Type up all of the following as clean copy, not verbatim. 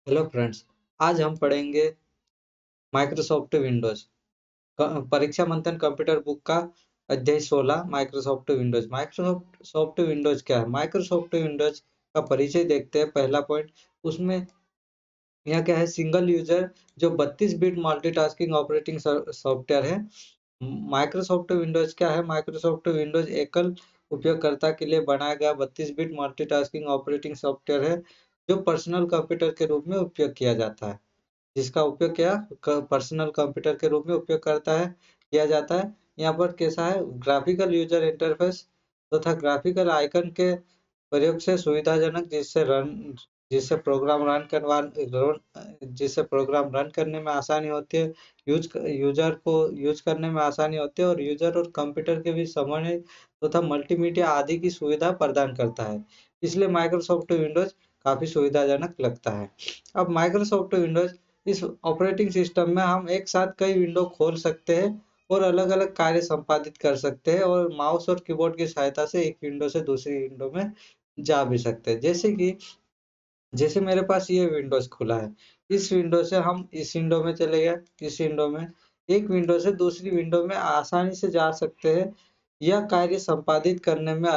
Hello friends. आज हम पढ़ेंगे माइक्रोसॉफ्ट विंडोज परीक्षा मंथन कंप्यूटर बुक का अध्याय 16 माइक्रोसॉफ्ट विंडोज। माइक्रोसॉफ्ट विंडोज क्या है? माइक्रोसॉफ्ट विंडोज का परिचय देखते हैं। पहला पॉइंट उसमें यह क्या है, सिंगल यूजर जो 32 बिट मल्टीटास्किंग ऑपरेटिंग सॉफ्टवेयर है। माइक्रोसॉफ्ट विंडोज क्या है? माइक्रोसॉफ्ट विंडोज एकल उपयोगकर्ता के लिए बनाया गया 32 बिट मल्टीटास्किंग ऑपरेटिंग सॉफ्टवेयर है जो पर्सनल कंप्यूटर के रूप में उपयोग किया जाता है। जिसका उपयोग क्या पर्सनल कंप्यूटर के रूप में उपयोग करता है किया जाता है। यहाँ पर कैसा है, ग्राफिकल यूजर इंटरफेस तथा ग्राफिकल आइकन के प्रयोग से सुविधाजनक, जिससे प्रोग्राम रन करने में आसानी होती है, यूजर को यूज करने में आसानी होती है और यूजर और कंप्यूटर के बीच समन्वय तथा मल्टीमीडिया आदि की सुविधा प्रदान करता है। इसलिए माइक्रोसॉफ्ट विंडोज काफी सुविधाजनक लगता है। अब माइक्रोसॉफ्ट विंडोज इस ऑपरेटिंग सिस्टम में हम एक साथ कई विंडो खोल सकते हैं और अलग-अलग कार्य संपादित कर सकते हैं और माउस और कीबोर्ड की सहायता से एक विंडो से दूसरी विंडो में जा भी सकते हैं। जैसे मेरे पास ये विंडोज खुला है, इस विंडो से हम इस विंडो में चले गए, इस विंडो में एक विंडो से दूसरी विंडो में आसानी से जा सकते हैं। यह कार्य संपादित करने में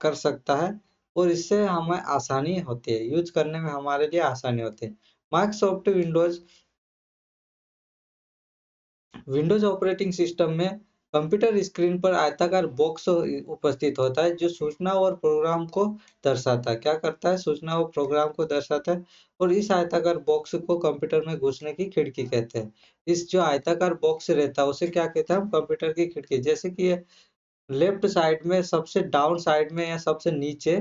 कर सकता है और इससे हमें आसानी होती है, यूज करने में हमारे लिए आसानी होती है। Microsoft Windows Windows operating system में कंप्यूटर स्क्रीन पर आयताकार बॉक्स उपस्थित होता है जो सूचना और प्रोग्राम को दर्शाता है। क्या करता है? सूचना और प्रोग्राम को दर्शाता है और इस आयताकार बॉक्स को कंप्यूटर में घुसने की खिड़की कहते हैं। इस जो आयताकार बॉक्स रहता है उसे क्या कहते हैं? हम कंप्यूटर की खिड़की। जैसे कि ये लेफ्ट साइड में सबसे डाउन साइड में या सबसे नीचे,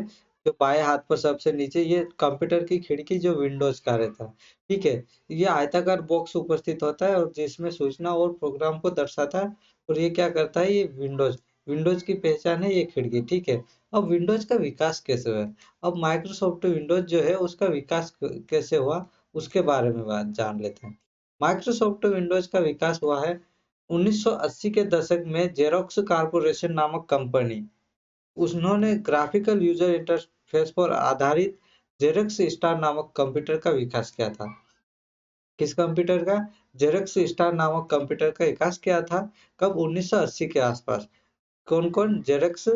जो बाएं हाथ पर सबसे नीचे, ये कंप्यूटर की खिड़की जो विंडोज का रहता है। ठीक है, ये आयताकार बॉक्स उपस्थित होता है और जिसमें सूचना और प्रोग्राम को दर्शाता है और ये क्या करता है? ये विंडोज विंडोज की पहचान है ये खिड़की। ठीक है, अब विंडोज का विकास कैसे हुआ? अब माइक्रोसॉफ्ट विंडोज जो है उसका विकास कैसे हुआ उसके बारे में बात जान लेते हैं। माइक्रोसॉफ्ट विंडोज का विकास हुआ है 1980 के दशक में। जेरोक्स कॉर्पोरेशन नामक कंपनी, उन्होंने ग्राफिकल यूजर इंटरफेस पर आधारित जेरोक्स स्टार नामक कंप्यूटर का विकास किया था। किस कंप्यूटर का? जेरोक्स स्टार नामक कंप्यूटर का विकास किया था। कब? 1980 के आसपास। कौन कौन? जेरोक्स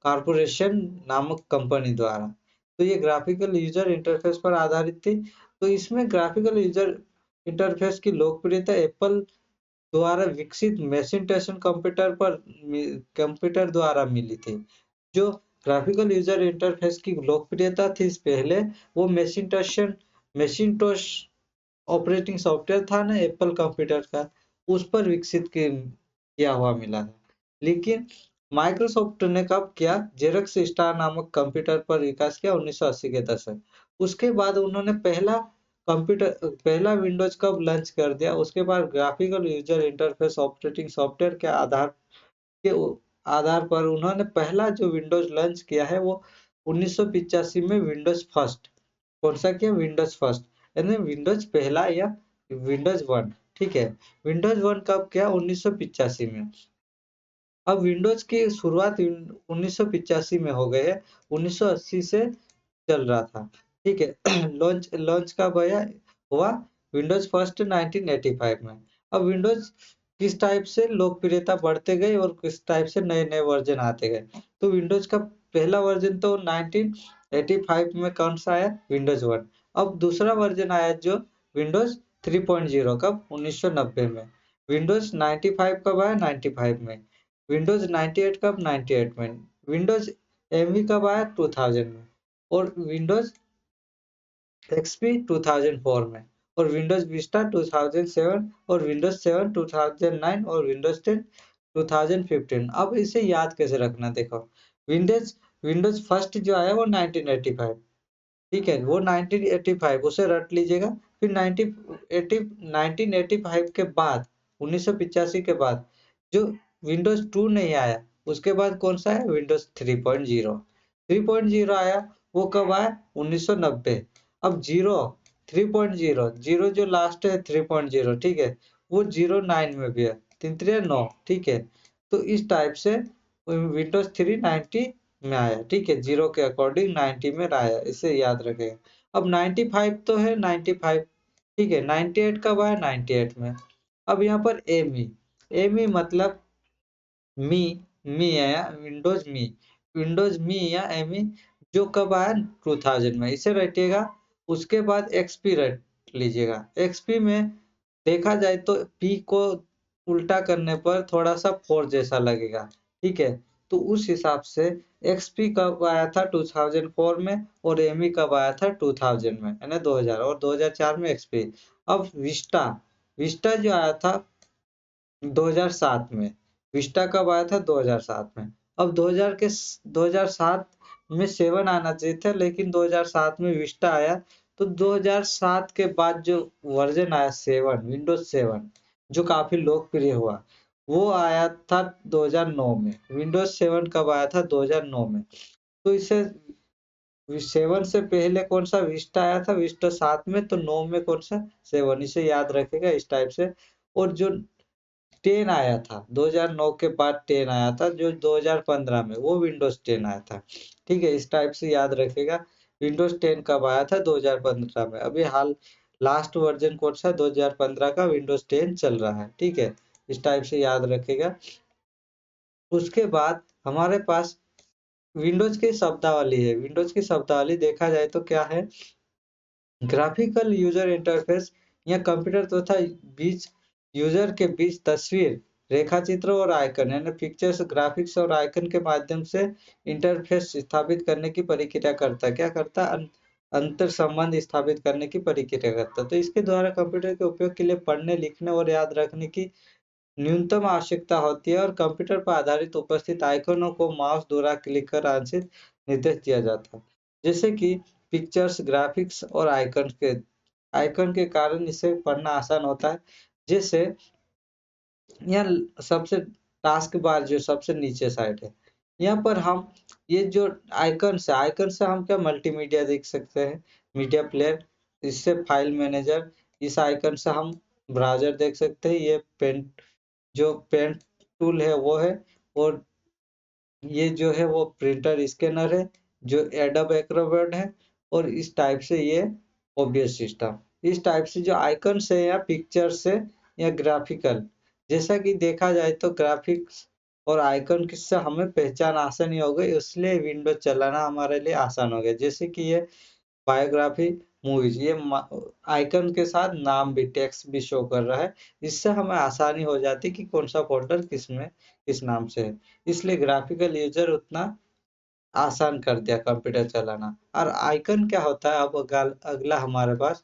कॉर्पोरेशन नामक कंपनी द्वारा। तो ये ग्राफिकल यूजर इंटरफेस पर आधारित थी। तो इसमें ग्राफिकल यूजर इंटरफेस की लोकप्रियता एप्पल द्वारा विकसित मैकिन्टॉश कंप्यूटर द्वारा मिली थी। जो ग्राफिकल यूजर इंटरफेस की लोकप्रियता थी पहले, वो मैकिन्टॉश ऑपरेटिंग सॉफ्टवेयर था ना एप्पल कंप्यूटर का, उस पर विकसित किया हुआ मिला था। लेकिन माइक्रोसॉफ्ट ने कब किया? जेरोक्स स्टार नामक कंप्यूटर पर विकास किया 1980 के दशक। उसके बाद उन्होंने पहला विंडोज कब लॉन्च कर दिया? उसके बाद graphical user interface operating software के आधार पर उन्होंने पहला जो विंडोज लॉन्च किया है वो 1985 में विंडोज फर्स्ट। कौन सा किया? विंडोज फर्स्ट, यानी विंडोज पहला या विंडोज वन। ठीक है, विंडोज वन कब किया? 1985 में। अब विंडोज की शुरुआत 1985 में हो गई है, 1980 से चल रहा था। ठीक है लॉन्च लॉन्च कब हुआ? विंडोज फर्स्ट 1985 में। अब विंडोज किस टाइप से लोकप्रियता बढ़ते गई और किस टाइप से नए नए वर्जन आते गए। तो विंडोज का पहला वर्जन तो 1985 में कौन सा आया? Windows one. अब दूसरा वर्जन आया जो विंडोज 3.0, कब? 1990 में। विंडोज 95 कब आया? 95 में। विंडोज 98 कब? 98 में। विंडोज एमवी कब आया? 2000 में। और विंडोज एक्सपी 2004 में। और विंडोज विस्टा 2007 और विंडोज 7 2009 और विंडोज 10 2015। अब इसे याद कैसे रखना? देखो, विंडोज विंडोज फर्स्ट जो आया वो 1985। ठीक है, वो 1985 उसे रट लीजिएगा। फिर 1985 के बाद, 1985 के बाद जो विंडोज 2 नहीं आया, उसके बाद कौन सा है? विंडोज 3.0। 3.0 आया, वो कब आया? 1990। अब जीरो 3.0, जीरो जो लास्ट है 3.0, ठीक है, वो 09 में भी है, 3 3 9। ठीक है, तो इस टाइप से विंडोज 3 90 में आया। ठीक है, जीरो के अकॉर्डिंग 90 में आया, इसे याद रखें। अब 95 तो है 95, ठीक है, 98 कब आया? 98 में। अब यहाँ पर एमी, एमी मतलब मी, मी आया, विंडोज मी या एमी, जो कब आया? 2000 में, इसे रटिएगा। उसके बाद एक्सपी रट लीजिएगा। एक्सपी में देखा जाए तो पी को उल्टा करने पर थोड़ा सा 4 जैसा लगेगा, ठीक है। तो उस हिसाब से एक्सपी कब आया था? 2004 में, और एमी कब आया था? 2000 में, यानी 2000, और 2004 में एक्सपी। अब विस्टा, विस्टा जो आया था 2007 में, विस्टा कब आया था? 2007 में। अब 2007 में 7 आना चाहिए था, लेकिन 2007 में विस्टा आया। तो 2007 के बाद जो वर्जन आया 7, विंडोज 7, जो काफी लोकप्रिय हुआ, वो आया था 2009 में। विंडोज 7 कब आया था? 2009 में। तो इसे 7 से पहले कौन सा? विस्टा आया था, विस्टा 7 में, तो 9 में कौन सा? 7, इसे याद रखेगा इस टाइप से। और जो 10 आया था 2009 के बाद, 10 आया था जो 2015 में, वो विंडोज 10 आया था, ठीक है। इस टाइप से याद रखेगा। विंडोज 10 कब आया था? 2015 में। अभी हाल लास्ट वर्जन कौन सा? 2015 का विंडोज 10 चल रहा है, ठीक है। इस टाइप से याद रखेगा। उसके बाद हमारे पास विंडोज की शब्दावली है। विंडोज की शब्दावली देखा जाए तो क्या है? ग्राफिकल यूजर इंटरफेस या कंप्यूटर तथा बीच यूजर के बीच तस्वीर, रेखाचित्र और आइकन, यानी पिक्चर्स, ग्राफिक्स और आइकन के माध्यम से इंटरफेस स्थापित करने की प्रक्रिया करता है। क्या करता है? अंतर संबंध स्थापित करने की प्रक्रिया करता है। तो इसके द्वारा कंप्यूटर के उपयोग के लिए पढ़ने, लिखने और याद रखने की न्यूनतम आवश्यकता होती है, और कंप्यूटर पर आधारित उपस्थित आइकनों को माउस द्वारा क्लिक कर आंशिक निर्देश दिया जाता है। जैसे कि पिक्चर्स, ग्राफिक्स और आइकन के कारण इसे पढ़ना आसान होता है। जैसे यहाँ सबसे टास्क बार जो सबसे नीचे साइड है, यहाँ पर हम ये जो आइकन से हम क्या मल्टीमीडिया देख सकते हैं, मीडिया प्लेयर, इससे फाइल मैनेजर, इस आइकन से हम ब्राउजर देख सकते हैं। ये पेन टूल है वो है, और ये जो है वो प्रिंटर स्कैनर है, जो एडब एक्रोबैट है, और इस टाइप से ये ओबीएस सिस्टम। इस टाइप से जो आइकन से या पिक्चर से या ग्राफिकल, जैसा कि देखा जाए तो ग्राफिक्स और आइकन किससे हमें पहचान आसान ही हो गई, इसलिए विंडोज चलाना हमारे लिए आसान हो गया। जैसे कि ये बायोग्राफी, मूवीज, ये आइकन के साथ नाम भी, टेक्स्ट भी शो कर रहा है। इससे हमें आसानी हो जाती कि कौन सा फोल्डर किस में किस नाम से है। इसलिए ग्राफिकल यूजर उतना आसान कर दिया कंप्यूटर चलाना। और आइकन क्या होता है? अब अगला हमारे पास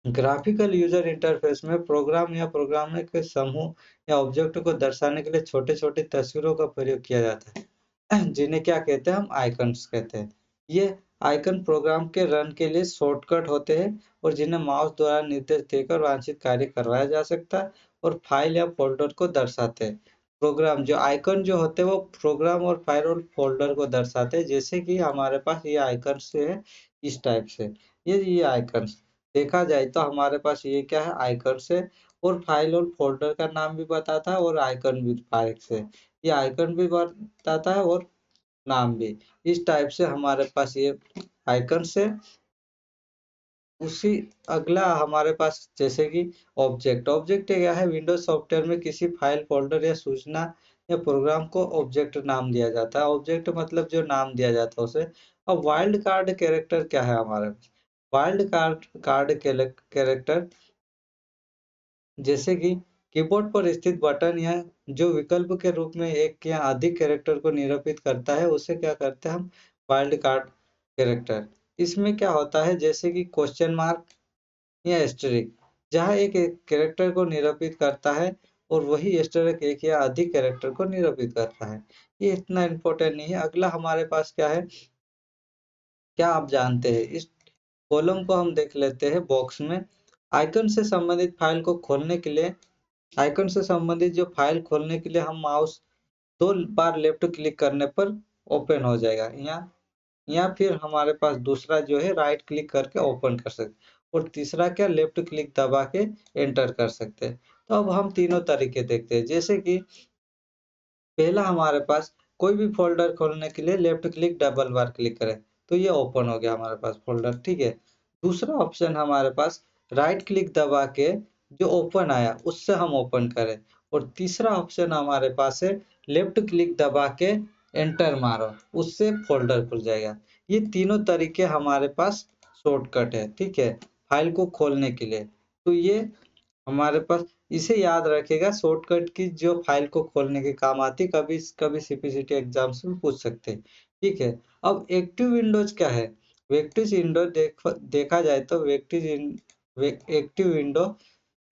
ग्राफिकल यूजर इंटरफेस में प्रोग्राम या प्रोग्राम के समूह या ऑब्जेक्ट को दर्शाने के लिए छोटे छोटे तस्वीरों का प्रयोग किया जाता है, जिन्हें क्या कहते हैं? हम आइकन्स कहते हैं। ये आइकन प्रोग्राम के रन के लिए शॉर्टकट होते हैं, और जिन्हें माउस द्वारा निर्देश देकर वांछित कार्य करवाया जा सकता है, और फाइल या फोल्डर को दर्शाते हैं। प्रोग्राम जो आइकन जो होते हैं वो प्रोग्राम और फाइल और फोल्डर को दर्शाते हैं। जैसे कि हमारे पास ये आइकन से है इस टाइप से, ये आइकन देखा जाए तो हमारे पास ये क्या है? आइकन से, और फाइल और फोल्डर का नाम भी बताता है, और आइकन भी फाइल से, ये आइकन भी बताता है और नाम भी। इस टाइप से हमारे पास ये आइकन से। उसी अगला हमारे पास जैसे कि ऑब्जेक्ट, ऑब्जेक्ट क्या है? विंडोज सॉफ्टवेयर में किसी फाइल, फोल्डर या सूचना या प्रोग्राम को ऑब्जेक्ट नाम दिया जाता है। ऑब्जेक्ट मतलब जो नाम दिया जाता है उसे। अब वाइल्ड कार्ड कैरेक्टर क्या है हमारे पास? वाइल्ड कार्ड कैरेक्टर, जैसे कि कीबोर्ड पर स्थित बटन या जो विकल्प के रूप में एक या अधिक कैरेक्टर को निरूपित करता है, उसे क्या करते हैं हम? Wild card character. इसमें क्या होता है? जैसे कि क्वेश्चन मार्क या एस्टेरिक, जहाँ एक कैरेक्टर को निरूपित करता है, और वही एस्टेरिक एक या अधिक कैरेक्टर को निरूपित करता है। ये इतना इम्पोर्टेंट नहीं है। अगला हमारे पास क्या है? क्या आप जानते हैं? इस कॉलम को हम देख लेते हैं बॉक्स में। आइकन से संबंधित फाइल को खोलने के लिए, आइकन से संबंधित जो फाइल खोलने के लिए हम माउस 2 बार लेफ्ट क्लिक करने पर ओपन हो जाएगा, या फिर हमारे पास दूसरा जो है राइट क्लिक करके ओपन कर सकते, और तीसरा क्या? लेफ्ट क्लिक दबा के एंटर कर सकते हैं। तो अब हम तीनों तरीके देखते हैं। जैसे कि पहला हमारे पास कोई भी फोल्डर खोलने के लिए लेफ्ट क्लिक डबल बार क्लिक करें, तो ये ओपन हो गया हमारे पास फोल्डर, ठीक है। दूसरा ऑप्शन हमारे पास राइट क्लिक दबा के जो ओपन आया उससे हम ओपन करें, और तीसरा ऑप्शन हमारे पास है लेफ्ट क्लिक दबा के एंटर मारो, उससे फोल्डर खुल जाएगा। ये तीनों तरीके हमारे पास शॉर्टकट है, ठीक है, फाइल को खोलने के लिए। तो ये हमारे पास, इसे याद रखेगा, शॉर्टकट की जो फाइल को खोलने के काम आती, कभी कभी सीपीसीटी एग्जाम्स में पूछ सकते हैं, ठीक है। अब एक्टिव विंडोज क्या है? वेक्टिव विंडो देखा जाए तो active window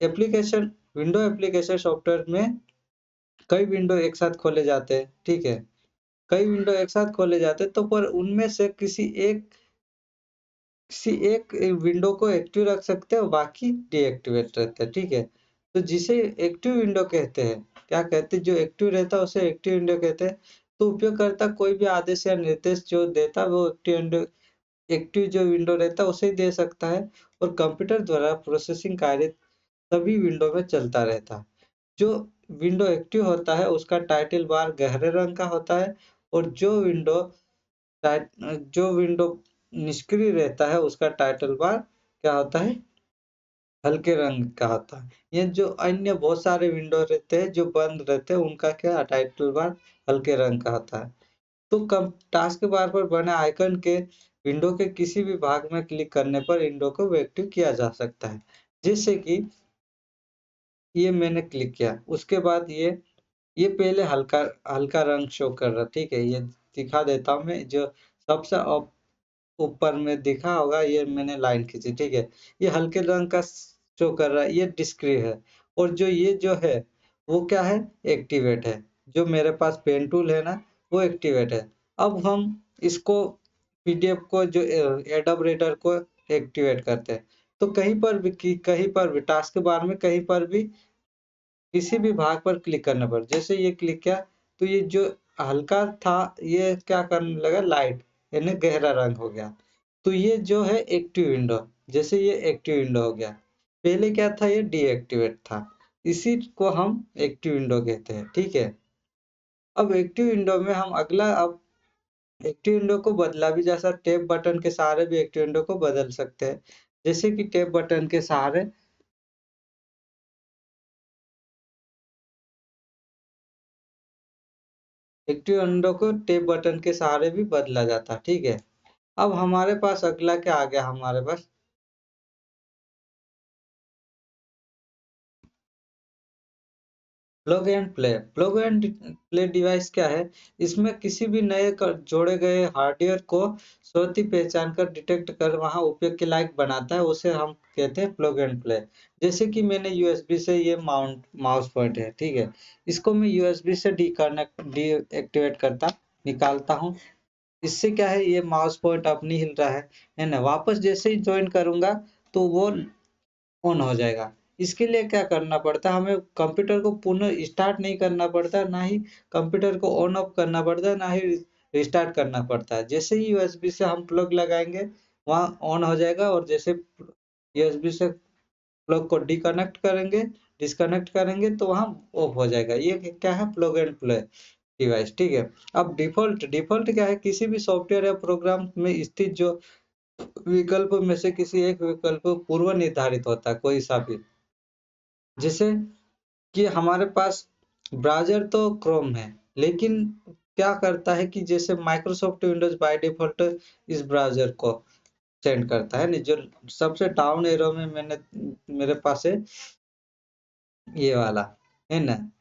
application, window application software में कई विंडो एक साथ खोले जाते हैं, ठीक है। कई विंडो एक साथ खोले जाते हैं, तो पर उनमें से किसी एक विंडो को एक्टिव रख सकते हैं, बाकी डीएक्टिवेट रहते हैं, ठीक है। तो जिसे एक्टिव विंडो कहते हैं, क्या कहते हैं, जो एक्टिव रहता है उसे एक्टिव विंडो कहते हैं। तो उपयोगकर्ता कोई भी आदेश या निर्देश जो देता है वो एक्टिव जो विंडो रहता है उसे ही दे सकता है, और कंप्यूटर द्वारा प्रोसेसिंग कार्य सभी विंडो में चलता रहता है। जो विंडो एक्टिव होता है उसका टाइटल बार गहरे रंग का होता है, और जो विंडो निष्क्रिय रहता है उसका टाइटल बार क्या होता है, हल्के रंग का होता है। ये जो अन्य बहुत सारे विंडो रहते हैं जो बंद रहते हैं उनका क्या टाइटल बार हल्के रंग का होता है। तो कम टास्क बार पर बने आइकन के विंडो के किसी भी भाग में क्लिक करने पर विंडो को एक्टिव किया जा सकता है। जैसे कि ये मैंने क्लिक किया, उसके बाद ये पहले हल्का हल्का रंग शो कर रहा, ठीक है। ये दिखा देता हूँ मैं, जो सबसे ऊपर में दिखा होगा, ये मैंने लाइन खींची, ठीक है। ये हल्के रंग का शो कर रहा है, ये डिस्क्रिय है। और जो ये जो है वो क्या है, एक्टिवेट है। जो मेरे पास पेन टूल है ना, वो एक्टिवेट है। अब हम इसको पीडीएफ को जो एडोब रीडर को एक्टिवेट करते हैं। तो कहीं पर भी टास्क बार में कहीं पर भी किसी भी भाग पर क्लिक करने पर, जैसे ये क्लिक किया तो ये जो हल्का था ये क्या करने लगा, लाइट यानी गहरा रंग हो गया। तो ये जो है एक्टिव विंडो, जैसे ये एक्टिव विंडो हो गया। पहले क्या था, ये डीएक्टिवेट था, इसी को हम एक्टिव विंडो कहते हैं, ठीक है। अब एक्टिव विंडो में हम अगला, अब एक्टिव विंडो को बदला भी जा सकता, टैब बटन के सहारे भी एक्टिव विंडो को बदल सकते हैं। जैसे कि टैब बटन के सहारे एक्टिव विंडो को टैब बटन के सहारे भी बदला जाता है, ठीक है। अब हमारे पास अगला क्या आ गया, हमारे पास प्लग एंड प्ले डिवाइस क्या है? इसमें किसी भी जोड़े गए हार्डवेयर को स्वतः पहचान कर डिटेक्ट कर वहां उपयोग के लायक बनाता है, उसे हम कहते हैं प्लग एंड प्ले। जैसे कि मैंने यूएसबी से ये माउस पॉइंट है, ठीक है। इसको मैं यूएसबी से डीएक्टिवेट करता निकालता हूँ। इससे क्या है, ये माउस पॉइंट अब नहीं हिल रहा है ना। वापस जैसे ही ज्वाइन करूंगा तो वो ऑन हो जाएगा। इसके लिए क्या करना पड़ता है, हमें कंप्यूटर को पुनः स्टार्ट नहीं करना पड़ता, ना ही कंप्यूटर को ऑन ऑफ करना पड़ता है, ना ही रिस्टार्ट करना पड़ता है। जैसे ही यूएसबी से हम प्लग लगाएंगे वहाँ ऑन हो जाएगा, और जैसे यूएसबी से प्लग को डिस्कनेक्ट करेंगे तो वहाँ ऑफ हो जाएगा। ये क्या है, प्लग एंड प्ले डिवाइस, ठीक है। अब डिफॉल्ट क्या है, किसी भी सॉफ्टवेयर या प्रोग्राम में स्थित जो विकल्प में से किसी एक विकल्प पूर्व निर्धारित होता है, कोई सा भी। जैसे कि हमारे पास ब्राउज़र तो क्रोम है, लेकिन क्या करता है कि जैसे माइक्रोसॉफ्ट विंडोज़ बाय डिफ़ॉल्ट इस ब्राउज़र को सेंड करता है, नहीं जो सबसे डाउन एरो में मेरे पास है ये वाला, है ना?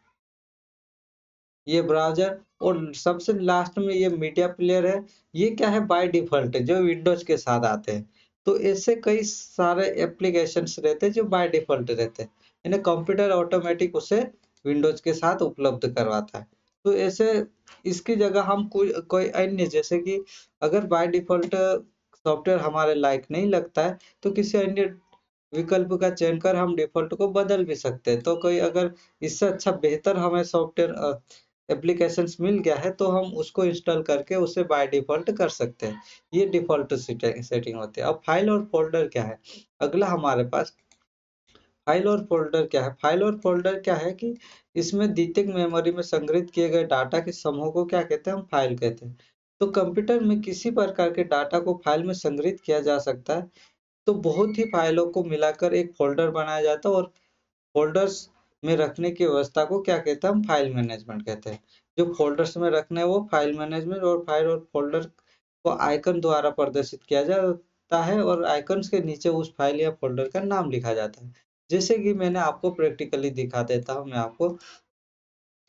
ये ब्राउज़र, और सबसे लास्ट में ये मीडिया प्लेयर है। ये क्या है, बाय डिफ़ॉल्ट है, जो विंडोज़ के साथ आते हैं। तो ऐसे कई सारे एप्लीकेशंस रहते हैं जो बाय डिफ़ॉल्ट रहते हैं। यानी कंप्यूटर ऑटोमेटिक उसे विंडोज़ के साथ उपलब्ध करवाता है। तो ऐसे इसकी जगह हम कोई कोई अन्य, जैसे कि अगर बाय डिफ़ॉल्ट सॉफ्टवेयर हमारे लायक नहीं लगता है, तो किसी अन्य विकल्प का चयन कर हम डिफ़ॉल्ट को बदल भी सकते हैं। तो कोई अगर इससे अच्छा बेहतर हमें सॉफ्टवेयर एप्लीकेशंस मिल गया है तो हम उसको इंस्टॉल करके उसे बाय डिफ़ॉल्ट कर सकते हैं। ये डिफ़ॉल्ट सेटिंग होती है। अब फाइल और फ़ोल्डर क्या है? अगला हमारे पास फाइल और फ़ोल्डर क्या है? फाइल और फ़ोल्डर क्या है कि इसमें द्वितीयक मेमोरी में संग्रहित किए गए डाटा के समूह को क्या कहते हैं? हम फाइल कहते हैं। तो कंप्यूटर में किसी प्रकार के डाटा को फाइल में संग्रहित किया जा सकता है। तो बहुत ही फाइलों को मिलाकर एक फ़ोल्डर बनाया जाता है और फ़ोल्डर्स में रखने की व्यवस्था को क्या कहते हैं? हम फाइल मैनेजमेंट कहते हैं। जो फ़ोल्डर्स में रखना है वो फाइल मैनेजमेंट, और फाइल और फ़ोल्डर को आइकन द्वारा प्रदर्शित किया जाता है और आइकन्स के नीचे उस फाइल या फ़ोल्डर का नाम लिखा जाता है। जैसे कि मैंने आपको प्रैक्टिकली दिखा देता हूँ मैं आपको।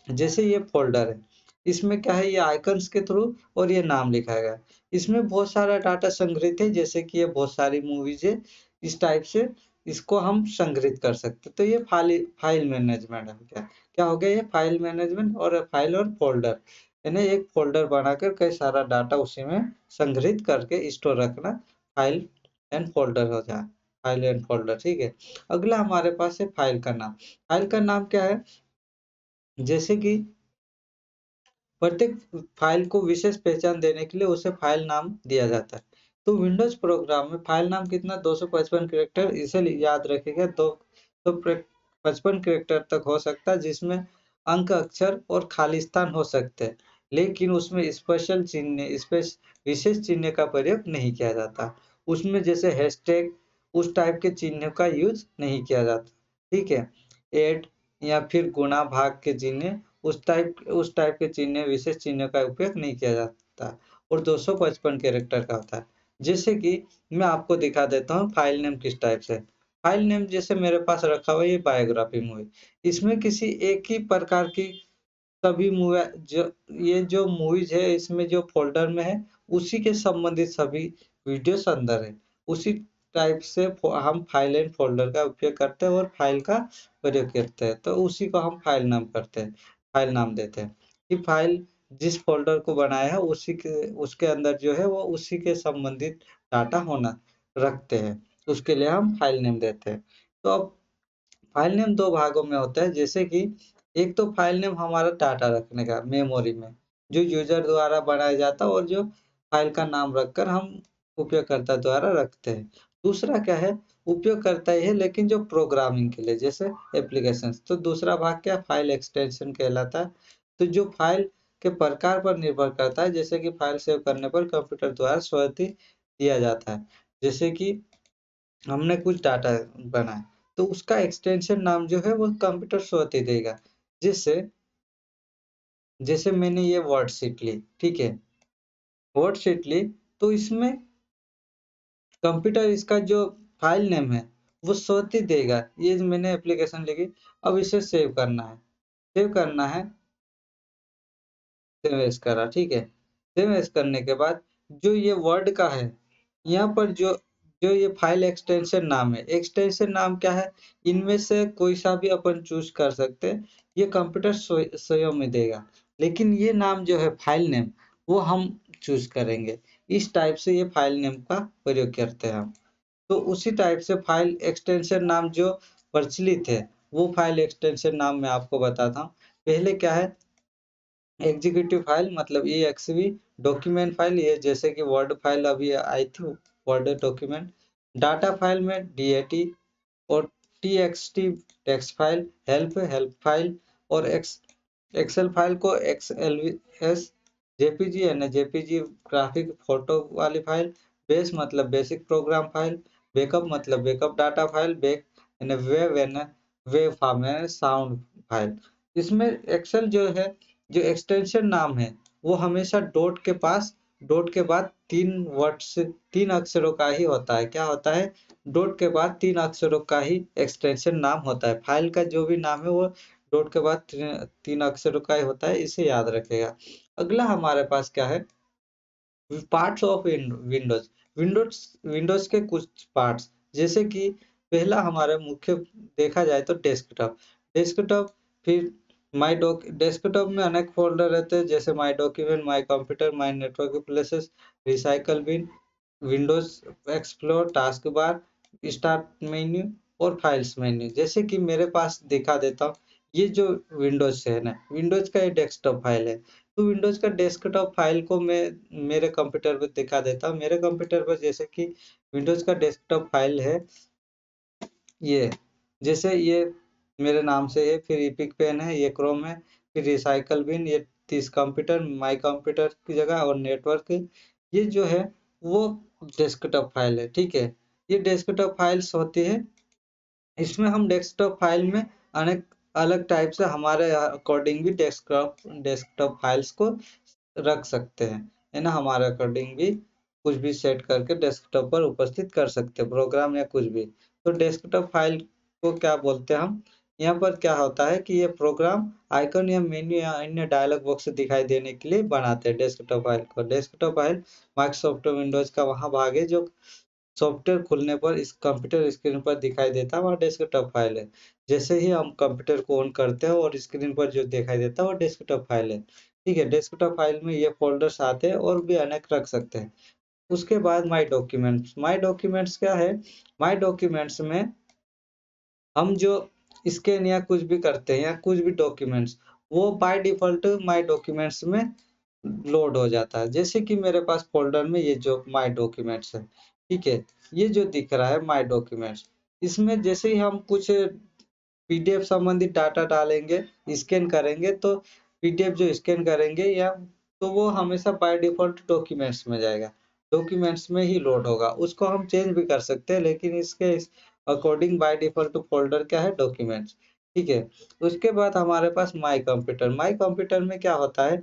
जैसे ये फ़ोल्डर है, इसमें क्या है, ये आइकन्स के थ्रू और ये नाम लिखा गया है। इसमें बहुत सारा डाटा संग्रहित है, जैसे कि ये बहुत सारी मूवीज़ है, इस टाइप से इसको हम संग्रहित कर सकते हैं। तो ये फाइल मैनेजमेंट है क्या? क्या हो गया ये फाइल मैनेजमेंट, और फाइल और फ़ोल्डर, यानी एक फ़ोल्डर बनाकर कई सारा डाटा उसी में संग्रहित करके स्टोर रखना, फाइल एंड फ़ोल्डर हो जाए, फाइल एंड फ़ोल्डर, ठीक है? अगला हमारे पास है फाइल का नाम। फाइल का नाम क्या है? जैसे कि प्रत्येक फाइल को विशेष पहचान देने के लिए उसे फाइल नाम दिया जाता है। तो विंडोज़ प्रोग्राम में फाइल नाम कितना 255 कैरेक्टर, इसे याद रखिएगा, 255 कैरेक्टर तक हो सकता है, जिसमें अंक, अक्षर और खाली स्थान हो सकते हैं, लेकिन उसमें स्पेशल चिन्ह, विशेष चिन्ह का प्रयोग नहीं किया जाता। उसमें जैसे हैशटैग, उस टाइप के चिन्ह का यूज नहीं किया जाता, ठीक है? ऐड या फिर गुणा भाग के चिन्ह, उस टाइप के चिन्ह, विशेष चिन्ह का उपयोग नहीं किया जाता, और 255 कैरेक्टर का होता है। जैसे कि मैं आपको दिखा देता हूँ फाइल नेम किस टाइप से। फाइल नेम जैसे मेरे पास रखा हुआ है ये बायोग्राफी मूवी। इसमें किसी एक ही प्रकार की सभी मूवी, जो ये जो मूवीज है इसमें जो फ़ोल्डर में है, उसी के संबंधित सभी वीडियोस अंदर है। उसी टाइप से हम फाइल एंड फ़ोल्डर का उपयोग करते हैं और फाइल का प्रयोग करते हैं। तो उसी को हम फाइल नाम करते हैं, फाइल नाम देते हैं। कि फाइल जिस फ़ोल्डर को बनाया है उसी के उसके अंदर जो है वो उसी के संबंधित डाटा होना रखते हैं। उसके लिए हम फाइल नेम देते हैं। तो अब फाइल नेम 2 भागों में होता है, जैसे कि एक तो फाइल नेम हमारा डाटा रखने का मेमोरी में, जो यूज़र द्वारा बनाया जाता है और जो फाइल का नाम रखकर हम उपयोगकर्ता द्वारा रखते हैं। दूसरा क्या है, उपयोगकर्ता ही है लेकिन जो प्रोग्रामिंग के लिए, जैसे एप्लीकेशंस। तो दूसरा भाग क्या, फाइल एक्सटेंशन कहलाता है। तो जो फाइल के प्रकार पर निर्भर करता है, जैसे कि फाइल सेव करने पर कंप्यूटर द्वारा स्वतः ही दिया जाता है। जैसे कि हमने कुछ डाटा बनाया, तो उसका एक्सटेंशन नाम जो है वो कंप्यूटर स्वतः ही देगा। जैसे जैसे मैंने ये वर्डशीट ली, ठीक है? वर्डशीट ली, तो इसमें कंप्यूटर इसका जो फाइल नेम है, वो स्वतः ही देगा। ये जो मैंने एप्लीकेशन लिखी, अब इसे सेव करना है। सेव करना है, सेव एज़ करा, ठीक है? सेव एज़ करने के बाद जो ये वर्ड का है, यहाँ पर जो जो ये फाइल एक्सटेंशन नाम है, एक्सटेंशन नाम क्या है? इनमें से कोई सा भी अपन चूज़ कर सकते हैं, ये कंप्यूटर स्वयं में देगा। लेकिन ये नाम जो है फाइल नेम, वो हम चूज़ करेंगे। इस टाइप से ये फाइल नेम का प्रयोग करते हैं हम। तो उसी टाइप से फाइल एक्सटेंशन नाम जो प्रचलित है, वो फाइल एक्सटेंशन नाम मैं आपको बताता हूँ। पहले क्या है, एग्जीक्यूटिव फाइल मतलब EXV, डॉक्यूमेंट फाइल, ये जैसे कि वर्ड फाइल अभी आई थी, वर्ड डॉक्यूमेंट। डाटा फाइल में DAT, और TXT text file, help file, और एक्सेल फाइल को XLS, JPG यानी JPG ग्राफिक फोटो वाली फाइल, बेस मतलब बेसिक प्रोग्राम फाइल, बैकअप मतलब बैकअप डाटा फाइल, यानी वेव फॉर्म यानी साउंड फाइल। इसमें एक्सेल जो है, जो एक्सटेंशन नाम है, वो हमेशा डॉट के बाद 3 वर्ड से 3 अक्षरों का ही होता है। क्या होता है? डॉट के बाद 3 अक्षरों का ही एक्सटेंशन नाम होता है। फाइल का जो भी नाम है वो डॉट के बाद 3 अक्षरों का ही होता है, इसे याद रखेगा। अगला हमारे पास क्या है, पार्ट्स ऑफ विंडोज। विंडोज के कुछ पार्ट्स, जैसे कि पहला हमारा मुख्य देखा जाए तो डेस्कटॉप। डेस्कटॉप फिर डेस्कटॉप में अनेक फोल्डर रहते हैं, जैसे my document, my computer, my network places, recycle bin, Windows explore, task bar, start menu और फाइल्स मेन्यू। जैसे कि मेरे पास दिखा देता हूँ, ये जो विंडोज है ना, विंडोज का ये डेस्कटॉप फाइल है। तो विंडोज का डेस्कटॉप फाइल को मैं मेरे कंप्यूटर पर दिखा देता हूँ। मेरे कंप्यूटर पर जैसे कि विंडोज का डेस्कटॉप फाइल है ये, जैसे ये मेरे नाम से है, फिर इपिक पेन है, ये क्रोम है, फिर रिसाइकल बिन, ये दिस कंप्यूटर, माई कंप्यूटर की जगह, और नेटवर्क ये जो है वो डेस्कटॉप फाइल है, ठीक है। ये डेस्कटॉप फाइल्स होती है, इसमें हम डेस्कटॉप फाइल में अनेक अलग टाइप से हमारे अकॉर्डिंग भी डेस्कटॉप डेस्कटॉप फाइल्स को रख सकते हैं, है ना। हमारे अकॉर्डिंग भी कुछ भी सेट करके डेस्कटॉप पर उपस्थित कर सकते हैं, प्रोग्राम या कुछ भी। तो डेस्कटॉप फाइल को क्या बोलते हैं हम, यहाँ पर क्या होता है कि ये प्रोग्राम आइकन या मेन्यू या अन्य डायलॉग बॉक्स दिखाई देने के लिए बनाते हैं डेस्कटॉप फाइल को। डेस्कटॉप फाइल माइक्रोसॉफ्ट विंडोज का वहाँ भाग है जो सॉफ्टवेयर खुलने पर इस कंप्यूटर स्क्रीन पर दिखाई देता है, वह डेस्कटॉप फाइल है। जैसे ही हम कंप्यूटर को ऑन करते हैं और स्क्रीन पर जो दिखाई देता है वो डेस्कटॉप फाइल है, ठीक है। डेस्कटॉप फाइल में ये फोल्डर्स आते हैं और भी अनेक रख सकते हैं। उसके बाद माई डॉक्यूमेंट्स, माई डॉक्यूमेंट्स क्या है, माई डॉक्यूमेंट्स में हम जो स्कैन या कुछ भी करते हैं या कुछ भी डॉक्यूमेंट्स, वो बाय डिफॉल्ट माई डॉक्यूमेंट्स में लोड हो जाता है। जैसे कि मेरे पास फोल्डर में ये जो माई डॉक्यूमेंट्स है, ठीक है, ये जो दिख रहा है माई डॉक्यूमेंट्स, इसमें जैसे ही हम कुछ पीडीएफ संबंधित डाटा डालेंगे, स्कैन करेंगे, तो पीडीएफ जो स्कैन करेंगे या तो वो हमेशा बाय डिफॉल्ट डॉक्यूमेंट्स में जाएगा, डॉक्यूमेंट्स में ही लोड होगा। उसको हम चेंज भी कर सकते हैं, लेकिन इसके अकॉर्डिंग बाय डिफॉल्ट फोल्डर क्या है, डॉक्यूमेंट्स, ठीक है। उसके बाद हमारे पास माई कंप्यूटर, माई कंप्यूटर में क्या होता है,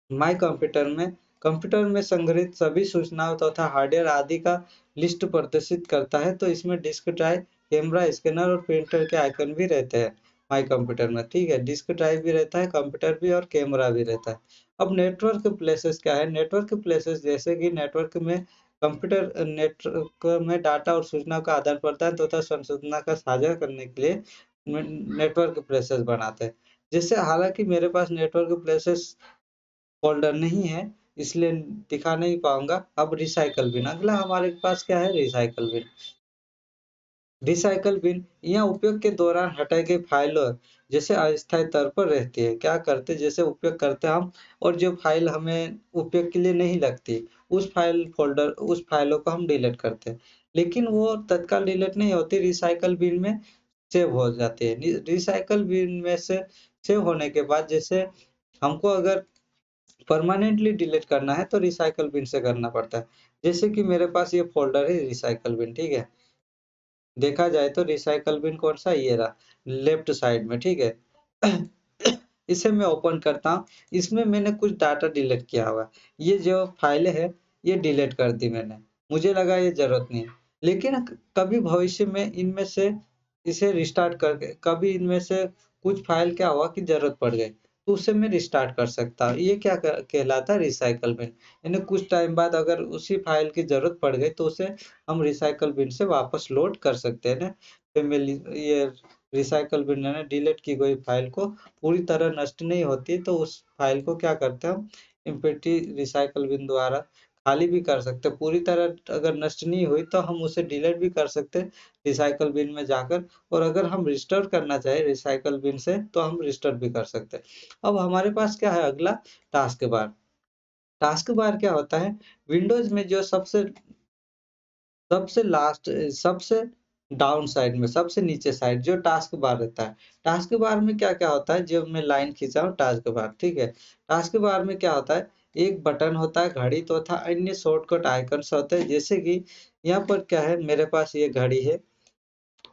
माई कंप्यूटर में संग्रहित सभी सूचनाओं तथा हार्डवेयर आदि का लिस्ट प्रदर्शित करता है। तो इसमें डिस्क ड्राइव, कैमरा, स्कैनर और प्रिंटर के आइकन भी रहते हैं माई कंप्यूटर में, ठीक है। डिस्क ड्राइव भी रहता है, कंप्यूटर भी, और कैमरा भी रहता है। अब नेटवर्क प्लेसेस क्या है, नेटवर्क प्लेसेस जैसे कि नेटवर्क में कंप्यूटर नेटवर्क में डाटा और सूचना का आदान प्रदान तथा संशोधन का साझा करने के लिए नेटवर्क प्लेसेस बनाते हैं। जैसे हालांकि मेरे पास नेटवर्क प्लेसेस फ़ोल्डर नहीं है, इसलिए दिखा नहीं पाऊँगा। अब रिसाइकल बिन, अगला हमारे पास क्या है, रिसाइकल बिन। रिसाइकल बिन यह उपयोग के दौरान हटाई गई फाइलों जैसे अस्थायी तौर पर रहती है। क्या करते, जैसे उपयोग करते हैं हम और जो फाइल हमें उपयोग के लिए नहीं लगती, उस फाइलों को हम डिलीट करते हैं। लेकिन वो तत्काल डिलीट नहीं होती, रिसाइकल बिन में सेव हो जाती है। रिसाइकल बिन में से सेव होने के बाद जैसे हमको अगर परमानेंटली डिलीट करना है तो रिसाइकल बिन से करना पड़ता है। जैसे कि मेरे पास ये फ़ोल्डर है रिसाइकल बिन, ठीक है। देखा जाए तो रिसाइकल बिन कौन सा, ये रहा लेफ्ट साइड में, ठीक है। इसे मैं ओपन करता हूँ, इसमें मैंने कुछ डाटा डिलीट किया हुआ है। ये जो फाइलें है ये डिलीट कर दी मैंने, मुझे लगा ये जरूरत नहीं है। लेकिन कभी भविष्य में इनमें से इसे रिस्टार्ट करके कभी इनमें से कुछ फाइल क्या हुआ कि जरूरत पड़ गई, तो उसे मैं रिस्टार्ट कर सकता हूँ। ये क्या कहलाता है, रिसाइकल बिन। यानी कुछ टाइम बाद अगर उसी फाइल की जरूरत पड़ गई तो उसे हम रिसाइकल बिन से वापस लोड कर सकते हैं ना। फैमिली ये रिसाइकल बिन है ना, डिलीट की गई फाइल को पूरी तरह नष्ट नहीं होती, तो उस फाइल को क्या करते हैं हम एम्प्टी रिसाइकल बिन द्वारा खाली भी कर सकते हैं। पूरी तरह अगर नष्ट नहीं हुई तो हम उसे डिलीट भी कर सकते हैं रिसाइकल बिन में जाकर, और अगर हम रिस्टोर करना चाहे रिसाइकल बिन से तो हम रिस्टोर भी कर सकते हैं। अब हमारे पास क्या है अगला, टास्क बार। टास्क बार क्या होता है, विंडोज में जो सबसे सबसे लास्ट सबसे डाउन साइड में सबसे नीचे साइड जो टास्क बार रहता है, टास्क बार में क्या क्या होता है, जो मैं लाइन खींचा हूँ टास्क बार, ठीक है। टास्क बार में क्या होता है, एक बटन होता है, घड़ी तो था, अन्य शॉर्टकट आइकन्स होते हैं। जैसे कि यहाँ पर क्या है, मेरे पास ये घड़ी है,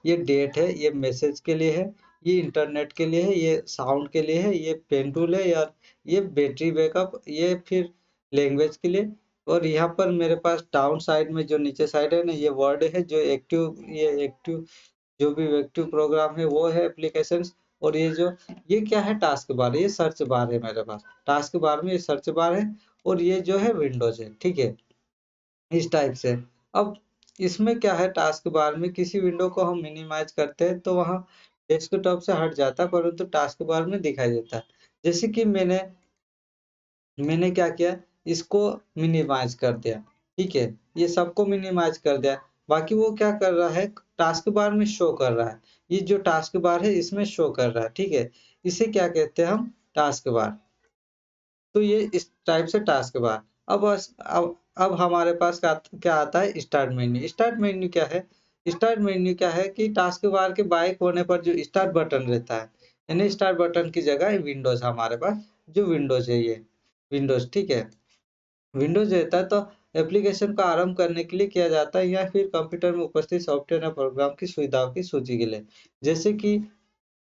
ये डेट है, ये मैसेज के लिए है, ये इंटरनेट के लिए है, ये साउंड के लिए है, ये पेन टूल है यार, ये बैटरी बैकअप, ये फिर लैंग्वेज के लिए। और यहाँ पर मेरे पास डाउन साइड में जो नीचे साइड है ना, ये वर्ड है जो एक्टिव, ये एक्टिव जो भी एक्टिव प्रोग्राम है वो है एप्लीकेशंस। और ये क्या है, टास्क बार, ये सर्च बार है मेरे पास। टास्क बार में ये सर्च बार है, और ये जो है विंडोज है, ठीक है, इस टाइप से। अब इसमें क्या है, टास्क बार में किसी विंडो को हम मिनिमाइज करते हैं तो वहाँ डेस्कटॉप से हट जाता है, परंतु टास्क बार में दिखाई देता है। जैसे कि मैंने मैंने क्या किया, इसको मिनिमाइज कर दिया, ठीक है, ये सबको मिनिमाइज कर दिया। बाकी वो क्या कर रहा है, टास्क बार में शो कर रहा है, ये जो टास्क बार है इसमें शो कर रहा है, ठीक है। इसे क्या कहते हैं हम, टास्क बार। तो ये इस टाइप से टास्क बार। अब हमारे पास क्या आता है, स्टार्ट मेन्यू। स्टार्ट मेन्यू क्या है, स्टार्ट मेन्यू क्या है कि टास्क बार के बाएं कोने पर जो स्टार्ट बटन रहता है, यानी स्टार्ट बटन की जगह विंडोज हमारे पास जो विंडोज है, ये विंडोज, ठीक है। विंडोज रहता है तो एप्लीकेशन का आरंभ करने के लिए किया जाता है या फिर कंप्यूटर में उपस्थित सॉफ्टवेयर या प्रोग्राम की सुविधाओं की सूची के लिए। जैसे कि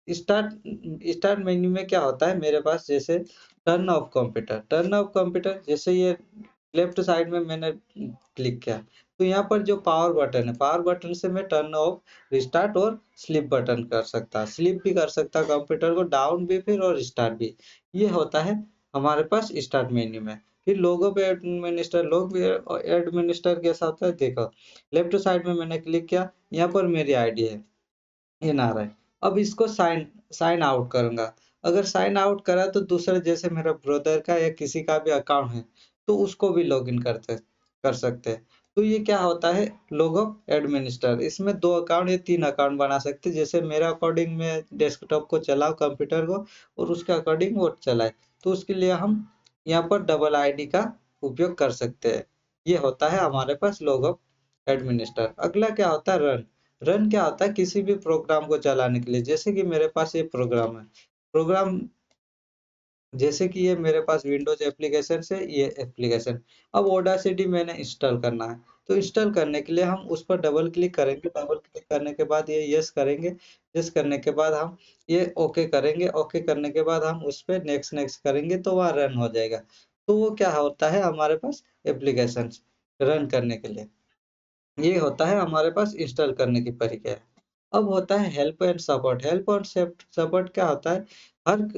स्टार्ट स्टार्ट मेन्यू में क्या होता है मेरे पास, जैसे टर्न ऑफ कंप्यूटर, जैसे ये लेफ्ट साइड में मैंने क्लिक किया तो यहाँ पर जो पावर बटन है, पावर बटन से मैं टर्न ऑफ, रिस्टार्ट और स्लीप बटन कर सकता, स्लीप भी कर सकता कंप्यूटर को, डाउन भी फिर और स्टार्ट भी। ये होता है हमारे पास स्टार्ट मेन्यू में। फिर लोगो पे एडमिनिस्टर, लोग भी एडमिनिस्टर कैसा होता है देखो, लेफ्ट साइड में मैंने क्लिक किया, यहाँ पर मेरी आईडी है NRI। अब इसको साइन साइन आउट करूंगा। अगर साइन आउट करा तो दूसरे, जैसे मेरा ब्रदर का या किसी का भी अकाउंट है तो उसको भी लॉगिन कर सकते हैं। तो ये क्या होता है, लोगो एडमिनिस्टर, इसमें 2 अकाउंट या 3 अकाउंट बना सकते हैं। जैसे मेरा अकॉर्डिंग मैं डेस्कटॉप को चलाऊं कंप्यूटर को और उसके अकॉर्डिंग वो चलाए, तो उसके लिए हम यहाँ पर डबल आईडी का उपयोग कर सकते हैं। ये होता है हमारे पास लोगो एडमिनिस्टर। अगला क्या होता है, रन। रन क्या होता है, किसी भी प्रोग्राम को चलाने के लिए। जैसे कि मेरे पास ये प्रोग्राम है, प्रोग्राम जैसे कि ये मेरे पास विंडोज एप्लीकेशन से ये एप्लीकेशन, अब ऑडासिटी मैंने इंस्टॉल करना है, तो इंस्टॉल करने के लिए हम उस पर डबल क्लिक करेंगे, डबल क्लिक करने के बाद ये यस करेंगे, यस करने के बाद हम ये ओके करेंगे, ओके करने के बाद हम उस पर नेक्स्ट नेक्स्ट करेंगे तो वह रन हो जाएगा। तो वो क्या होता है हमारे पास एप्लीकेशन रन करने के लिए। ये होता है हमारे पास इंस्टॉल करने की प्रक्रिया। अब होता है हेल्प एंड सपोर्ट। हेल्प और सपोर्ट क्या होता है, हर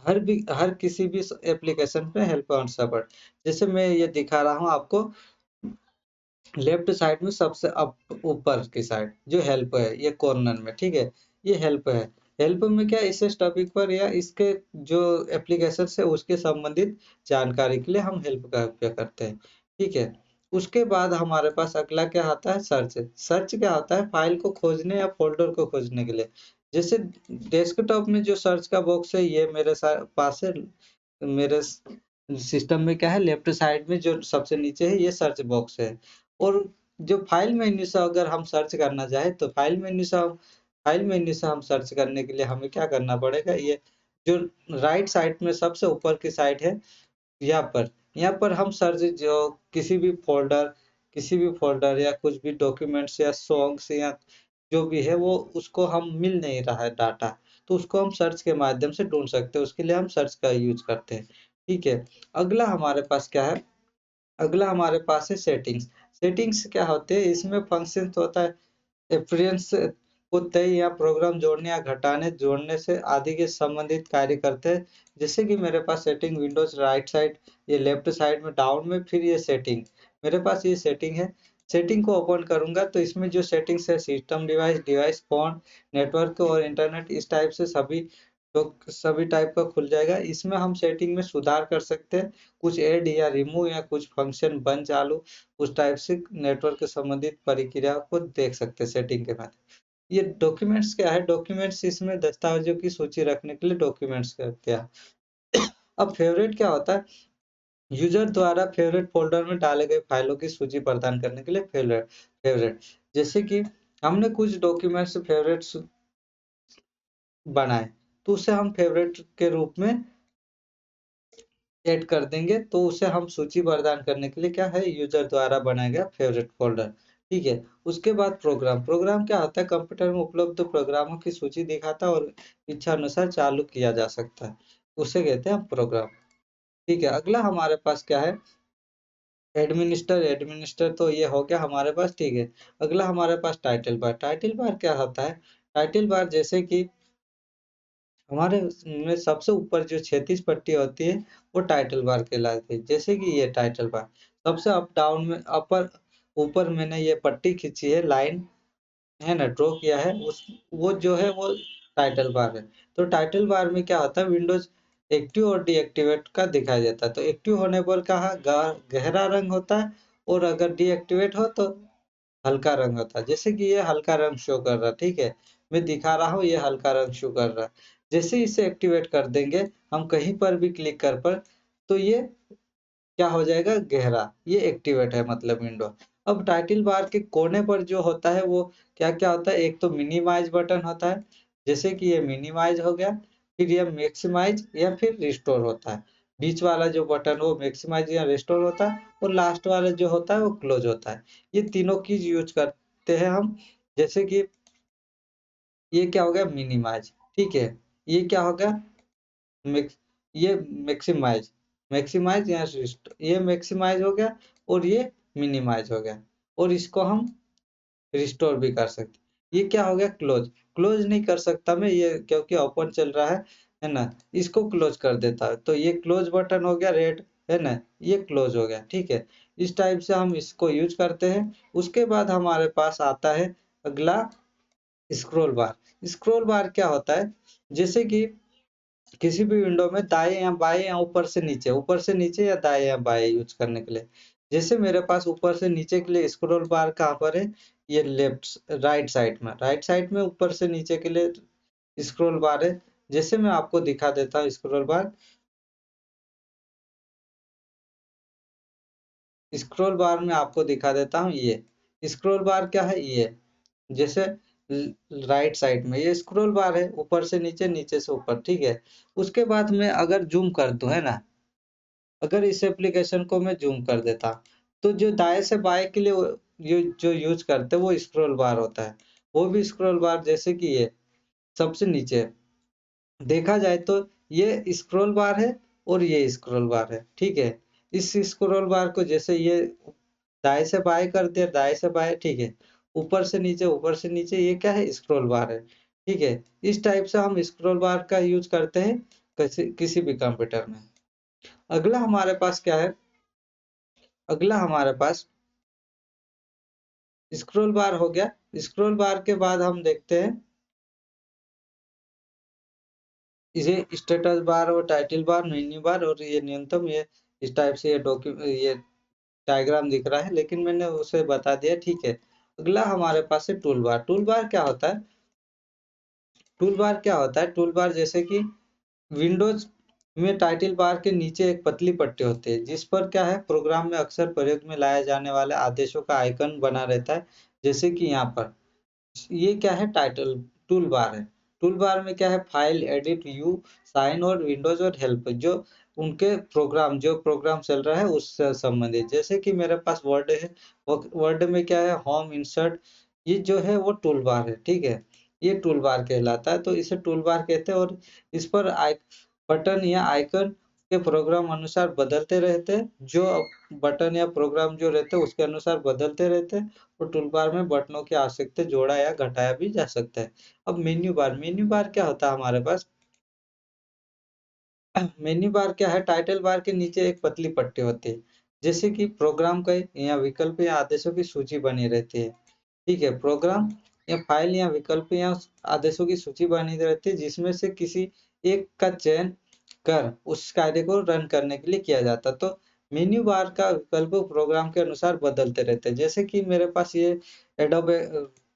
हर किसी भी एप्लीकेशन पे हेल्प और सपोर्ट। जैसे मैं ये दिखा रहा हूँ आपको, लेफ्ट साइड में सबसे अप ऊपर की साइड जो हेल्प है, ये कॉर्नर में, ठीक है, ये हेल्प है। हेल्प में क्या, इस टॉपिक पर या इसके जो एप्लीकेशन से उसके संबंधित जानकारी के लिए हम हेल्प का उपयोग करते हैं, ठीक है। उसके बाद हमारे पास अगला क्या आता है, सर्च। सर्च क्या होता है, फाइल को खोजने या फोल्डर को खोजने के लिए। जैसे डेस्कटॉप में जो सर्च का बॉक्स है ये मेरे पास है, मेरे सिस्टम में क्या है, लेफ्ट साइड में जो सबसे नीचे है ये सर्च बॉक्स है। और जो फाइल मेन्यू से अगर हम सर्च करना चाहे तो फाइल मेन्यू से हम सर्च करने के लिए हमें क्या करना पड़ेगा, ये जो राइट साइड में सबसे ऊपर की साइड है, यहाँ पर हम सर्च जो किसी भी फोल्डर या कुछ भी डॉक्यूमेंट्स या सॉन्ग्स या जो भी है वो, उसको हम मिल नहीं रहा है डाटा, तो उसको हम सर्च के माध्यम से ढूंढ सकते हैं, उसके लिए हम सर्च का यूज करते हैं, ठीक है। अगला हमारे पास क्या है, अगला हमारे पास है सेटिंग्स। सेटिंग्स क्या होते हैं, इसमें फंक्शन होता है रेफरेंस को तय या प्रोग्राम जोड़ने या घटाने जोड़ने से आदि के संबंधित कार्य करते हैं। जैसे कि मेरे पास सेटिंग विंडोज राइट साइड, ये लेफ्ट साइड में डाउन में, फिर ये सेटिंग, मेरे पास ये सेटिंग है। सेटिंग को ओपन करूंगा तो इसमें जो सेटिंग्स है, system device, device phone, network और इंटरनेट, इस टाइप से सभी टाइप का खुल जाएगा। इसमें हम सेटिंग में सुधार कर सकते हैं, कुछ ऐड या रिमूव या कुछ फंक्शन बंद चालू, उस टाइप से नेटवर्क के संबंधित प्रक्रिया को देख सकते हैं सेटिंग के माध्यम। ये डॉक्यूमेंट्स क्या है, डॉक्यूमेंट्स इसमें दस्तावेजों की सूची रखने के लिए डॉक्यूमेंट्स करते हैं। अब फेवरेट क्या होता है, यूजर द्वारा फेवरेट फोल्डर में डाले गए फाइलों की सूची प्रदान करने के लिए फेवरेट फेवरेट जैसे कि हमने कुछ डॉक्यूमेंट्स फेवरेट बनाए, तो उसे हम फेवरेट के रूप में ऐड कर देंगे, तो उसे हम सूची प्रदान करने के लिए क्या है, यूजर द्वारा बनाया गया फेवरेट फोल्डर, ठीक है। उसके बाद प्रोग्राम। प्रोग्राम क्या होता है, कंप्यूटर में उपलब्ध प्रोग्रामों की सूची दिखाता है और इच्छा अनुसार चालू किया जा सकता है, उसे कहते हैं प्रोग्राम, ठीक है। अगला हमारे पास क्या है, एडमिनिस्टर। एडमिनिस्टर तो ये हो गया हमारे पास, ठीक है। अगला हमारे पास टाइटल बार। टाइटल बार क्या होता है, टाइटल बार जैसे कि हमारे में सबसे ऊपर जो क्षैतिज पट्टी होती है वो टाइटल बार कहलाती है। जैसे कि ये टाइटल बार सबसे अप डाउन में, अपर ऊपर मैंने ये पट्टी खींची है, लाइन है ना, ड्रॉ किया है, उस वो जो है वो टाइटल बार है। तो टाइटल बार में क्या होता है, विंडोज एक्टिव और डीएक्टिवेट का दिखाई देता है। तो एक्टिव होने पर कहा गहरा रंग होता है, और अगर डीएक्टिवेट हो तो हल्का रंग होता है। जैसे कि ये हल्का रंग शो कर रहा है, ठीक है, मैं दिखा रहा हूँ ये हल्का रंग शो कर रहा है। जैसे इसे एक्टिवेट कर देंगे हम कहीं पर भी क्लिक कर पर, तो ये क्या हो जाएगा, गहरा, ये एक्टिवेट है मतलब विंडो। अब टाइटल बार के कोने पर जो होता है वो क्या क्या होता है, एक तो मिनिमाइज बटन होता है, जैसे कि ये मिनिमाइज हो गया, फिर ये मैक्सिमाइज या फिर रिस्टोर होता है। बीच वाला जो बटन वो मैक्सिमाइज या रिस्टोर होता है, और लास्ट वाला जो होता है वो क्लोज होता है। ये तीनों चीज यूज करते हैं हम। जैसे कि ये क्या हो गया, मिनिमाइज, ठीक है। ये क्या हो गया, मैक्स ये मैक्सिमाइज, मैक्सिमाइज या ये मैक्सिमाइज हो गया, और ये मिनिमाइज हो गया। और इसको हम रिस्टोर भी कर सकते। ये क्या हो गया, क्लोज। क्लोज नहीं कर सकता मैं ये, क्योंकि ओपन चल रहा है ना। इसको क्लोज कर देता है, तो ये क्लोज बटन हो गया रेड, है ना। ये क्लोज हो गया, ठीक है। इस टाइप से हम इसको यूज करते हैं। उसके बाद हमारे पास आता है अगला, स्क्रॉल बार। स्क्रॉल बार क्या होता है, जैसे कि किसी भी विंडो में दाएं या बाएं या ऊपर से नीचे या दाएं या बाएं यूज करने के लिए। जैसे मेरे पास ऊपर से नीचे के लिए स्क्रॉल बार कहाँ पर है, ये राइट साइड में, ऊपर से नीचे के लिए स्क्रॉल बार है। जैसे मैं आपको दिखा देता हूँ स्क्रॉल बार। स्क्रॉल बार में आपको दिखा देता हूँ, ये स्क्रॉल बार क्या है, ये जैसे राइट साइड में ये स्क्रॉल बार है, ऊपर से नीचे, नीचे से ऊपर, ठीक है। उसके बाद मैं अगर जूम कर दूं, है ना, अगर इस एप्लीकेशन को मैं जूम कर देता, तो जो दाएं से बाएं के लिए ये जो यूज करते हैं वो स्क्रॉल बार होता है। वो भी स्क्रॉल बार जैसे कि ये सबसे नीचे देखा जाए तो ये स्क्रॉल बार है, और ये स्क्रॉल बार है, ठीक है। इस स्क्रॉल बार को जैसे ये दाएं से बाएं कर दिया, दाएं से बाएं, ठीक है। ऊपर से नीचे, ऊपर से नीचे, ये क्या है, स्क्रॉल बार है, ठीक है। इस टाइप से हम स्क्रॉल बार का यूज करते हैं किसी किसी भी कंप्यूटर में। अगला हमारे पास क्या है, अगला हमारे पास स्क्रॉल बार हो गया। स्क्रॉल बार के बाद हम देखते हैं इसे स्टेटस बार और टाइटल बार, मेन्यू बार, और ये न्यूनतम, ये इस टाइप से ये डायग्राम दिख रहा है, लेकिन मैंने उसे बता दिया, ठीक है। अगला हमारे पास है टूल बार। टूल बार क्या होता है, टूल बार क्या होता है, टूल बार जैसे कि विंडोज में टाइटल बार के नीचे एक पतली पट्टी होती है, जिस पर क्या है, प्रोग्राम में अक्सर प्रयोग में लाए जाने वाले आदेशों का आइकन बना रहता है। जैसे कि यहाँ पर ये क्या है, टाइटल टूल बार है। टूल बार में क्या है, फाइल, एडिट, व्यू, साइन और विंडोज और हेल्प, जो उनके प्रोग्राम, जो प्रोग्राम चल रहा है उससे संबंधित। जैसे कि मेरे पास वर्ड है, वर्ड में क्या है, होम, इंसर्ट, ये जो है वो टूल बार है, ठीक है। ये टूल बार कहलाता है, तो इसे टूल बार कहते हैं। और इस पर बटन या आइकन के प्रोग्राम अनुसार बदलते रहते हैं, जो बटन या प्रोग्राम जो रहते हैं उसके अनुसार बदलते रहते हैं। और टूल बार में बटनों की आवश्यकता जोड़ा या घटाया भी जा सकता है। अब मेन्यू बार, मेन्यू बार क्या होता है हमारे पास, मेन्यू बार क्या है, टाइटल बार के नीचे एक पतली पट्टी होती है, जैसे कि प्रोग्राम का या विकल्प या आदेशों की सूची बनी रहती है, ठीक है। प्रोग्राम या फाइल या विकल्प या आदेशों की सूची बनी रहती है, जिसमें से किसी एक का चयन कर उस कार्य को रन करने के लिए किया जाता है। तो मेन्यू बार का विकल्प प्रोग्राम के अनुसार बदलते रहते हैं। जैसे कि मेरे पास ये एडोब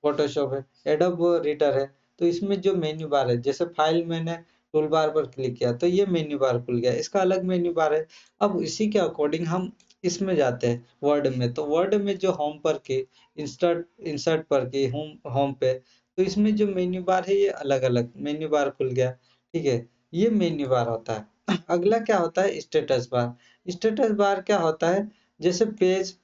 फोटोशॉप है, एडोब रीडर है, तो इसमें जो मेन्यू बार है, जैसे फाइल मैंने टूल बार पर क्लिक किया तो ये मेन्यू बार खुल गया, इसका अलग मेन्यू बार है। अब इसी के अकॉर्डिंग हम इसमें जाते हैं वर्ड में, तो वर्ड में जो होम पर के इंसर्ट इंसर्ट पर की होम होम पे, तो इसमें जो मेन्यू बार है ये अलग अलग मेन्यू बार खुल गया, ठीक है। ये मेन्यू बार होता है। अगला क्या होता है, स्टेटस बार। स्टेटस बार क्या होता है, जैसे पेज,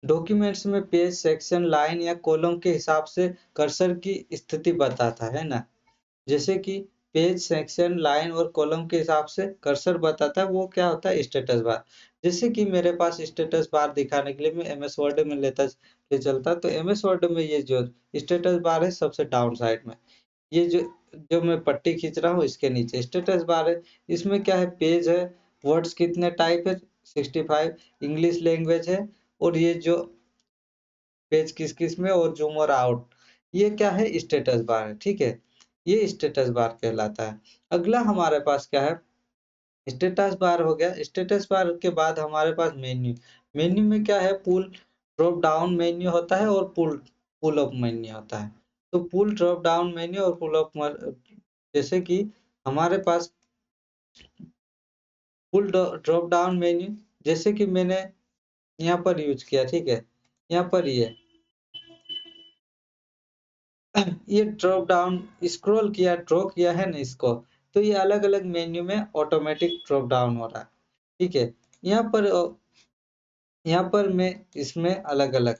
डॉक्यूमेंट्स में पेज, सेक्शन, लाइन या कॉलम के हिसाब से कर्सर की स्थिति बताता है ना। जैसे कि पेज, सेक्शन, लाइन और कॉलम के हिसाब से कर्सर बताता है, वो क्या होता है, स्टेटस बार। जैसे कि मेरे पास स्टेटस बार दिखाने के लिए मैं एमएस वर्ड में ले चलता, तो एमएस वर्ड में ये जो स्टेटस बार है सबसे डाउन साइड में, ये जो जो मैं पट्टी खींच रहा हूँ इसके नीचे स्टेटस बार है। इसमें क्या है, पेज है, वर्ड्स कितने टाइप है, 65, इंग्लिश लैंग्वेज है, और ये जो पेज किस किस में, और जूम और आउट, ये क्या है, स्टेटस बार है, ठीक है। ये स्टेटस बार कहलाता है। अगला हमारे पास क्या है, स्टेटस बार हो गया। स्टेटस बार के बाद हमारे पास मेन्यू। मेन्यू में क्या है, पुल ड्रॉप डाउन मेन्यू होता है, और पुल पुल अप मेन्यू होता है। तो पुल ड्रॉप डाउन मेन्यू और पुल अप, जैसे कि हमारे पास पुल ड्रॉप डाउन मेन्यू, जैसे कि मैंने यहाँ पर यूज किया, ठीक है। यहाँ पर ये ये ड्रॉप डाउन स्क्रॉल किया, ड्रॉ किया है ना इसको, तो ये अलग अलग मेन्यू में ऑटोमेटिक ड्रॉप डाउन हो रहा है। ठीक है, यहाँ पर यहाँ पर मैं इसमें अलग अलग,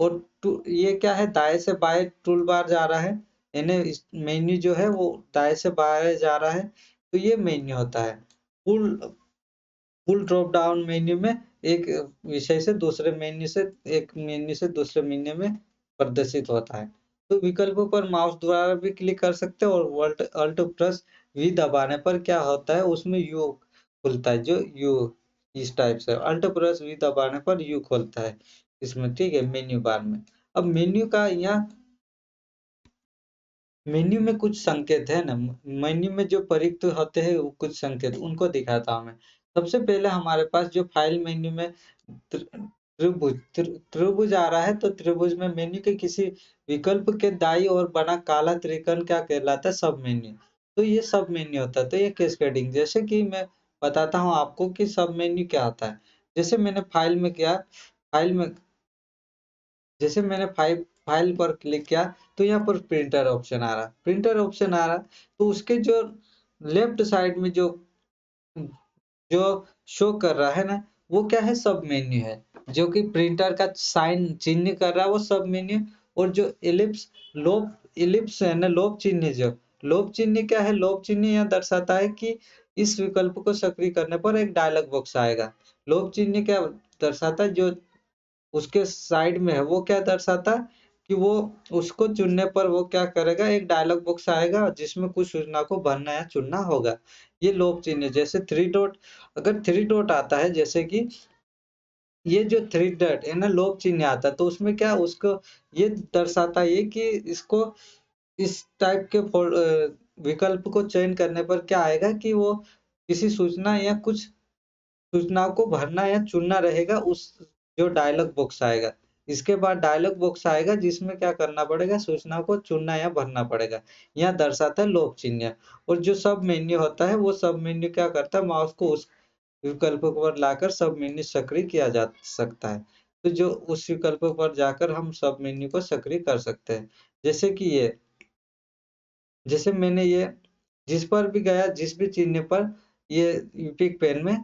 और ये क्या है, दाएं से बाएं टूल बार जा रहा है, यानी मेन्यू जो है वो दाएं से बाएं जा रहा है, तो ये मेन्यू होता है। Full full drop down menu में एक विषय से दूसरे मेन्यू से, एक मेन्यू से दूसरे मेन्यू में प्रदर्शित होता है। तो विकल्पों पर माउस द्वारा भी क्लिक कर सकते हैं, और अल्ट अल्ट प्लस वी दबाने पर क्या होता है, उसमें यू खुलता है, जो यू इस टाइप से अल्ट प्लस वी दबाने पर यू खुलता है इसमें। ठीक है, मेन्यू बार में। अब मेन्यू का यहाँ मेन्यू में कुछ संकेत है ना, मेन्यू में जो प्रयुक्त होते हैं वो कुछ संकेत, उनको दिखाता हूँ मैं। सबसे पहले हमारे पास जो फाइल मेन्यू में त्रिभुज आ रहा है, तो त्रिभुज में मेन्यू के किसी विकल्प के दाईं ओर बना काला त्रिकोण क्या कहलाता है, सब मेन्यू। तो ये सब मेन्यू होता है। तो ये कैस्केडिंग, जैसे कि मैं बताता हूँ आपको कि सब मेन्यू क्या होता है। जैसे मैंने फाइल में किया, फाइल में जैसे मैंने फाइल पर क्लिक किया, तो यहाँ पर प्रिंटर ऑप्शन आ रहा, प्रिंटर ऑप्शन आ रहा, तो उसके जो लेफ्ट साइड में जो जो शो कर रहा है ना, वो क्या है, सब मेन्यू है। जो कि प्रिंटर का साइन चिन्ह कर रहा है वो सब मेन्यू। और जो इलिप्स लोब इलिप्स है ना, लोब चिन्ह, जो लोब चिन्ह क्या है, लोब चिन्ह यह दर्शाता है कि इस विकल्प को सक्रिय करने पर एक डायलॉग बॉक्स आएगा। लोब चिन्ह क्या दर्शाता है, जो उसके साइड में है वो क्या दर्शाता है कि वो उसको चुनने पर वो क्या करेगा, एक डायलॉग बॉक्स आएगा जिसमें कुछ सूचना को भरना या चुनना होगा। ये लोप चिन्ह, जैसे थ्री डॉट, अगर थ्री डॉट आता है, जैसे कि ये जो थ्री डॉट है ना, लोप चिन्ह आता है, तो उसमें क्या उसको ये दर्शाता है कि इसको इस टाइप के विकल्प को चयन करने पर क्या आएगा कि वो किसी सूचना या कुछ सूचनाओं को भरना या चुनना रहेगा, उस जो डायलॉग बॉक्स आएगा। इसके बाद डायलॉग बॉक्स आएगा जिसमें क्या करना पड़ेगा, सूचना को चुनना या भरना पड़ेगा। यहाँ दर्शाता है लोप चिन्ह। और जो सब मेन्यू होता है, वो सब मेन्यू क्या करता है, माउस को उस विकल्प पर लाकर सब मेन्यू सक्रिय किया जा सकता है। तो जो उस विकल्प पर जाकर हम सब मेन्यू को सक्रिय कर सकते हैं। जैसे कि ये, जैसे मैंने ये जिस पर भी गया, जिस भी चिन्ह पर, ये यूपिक पेन में,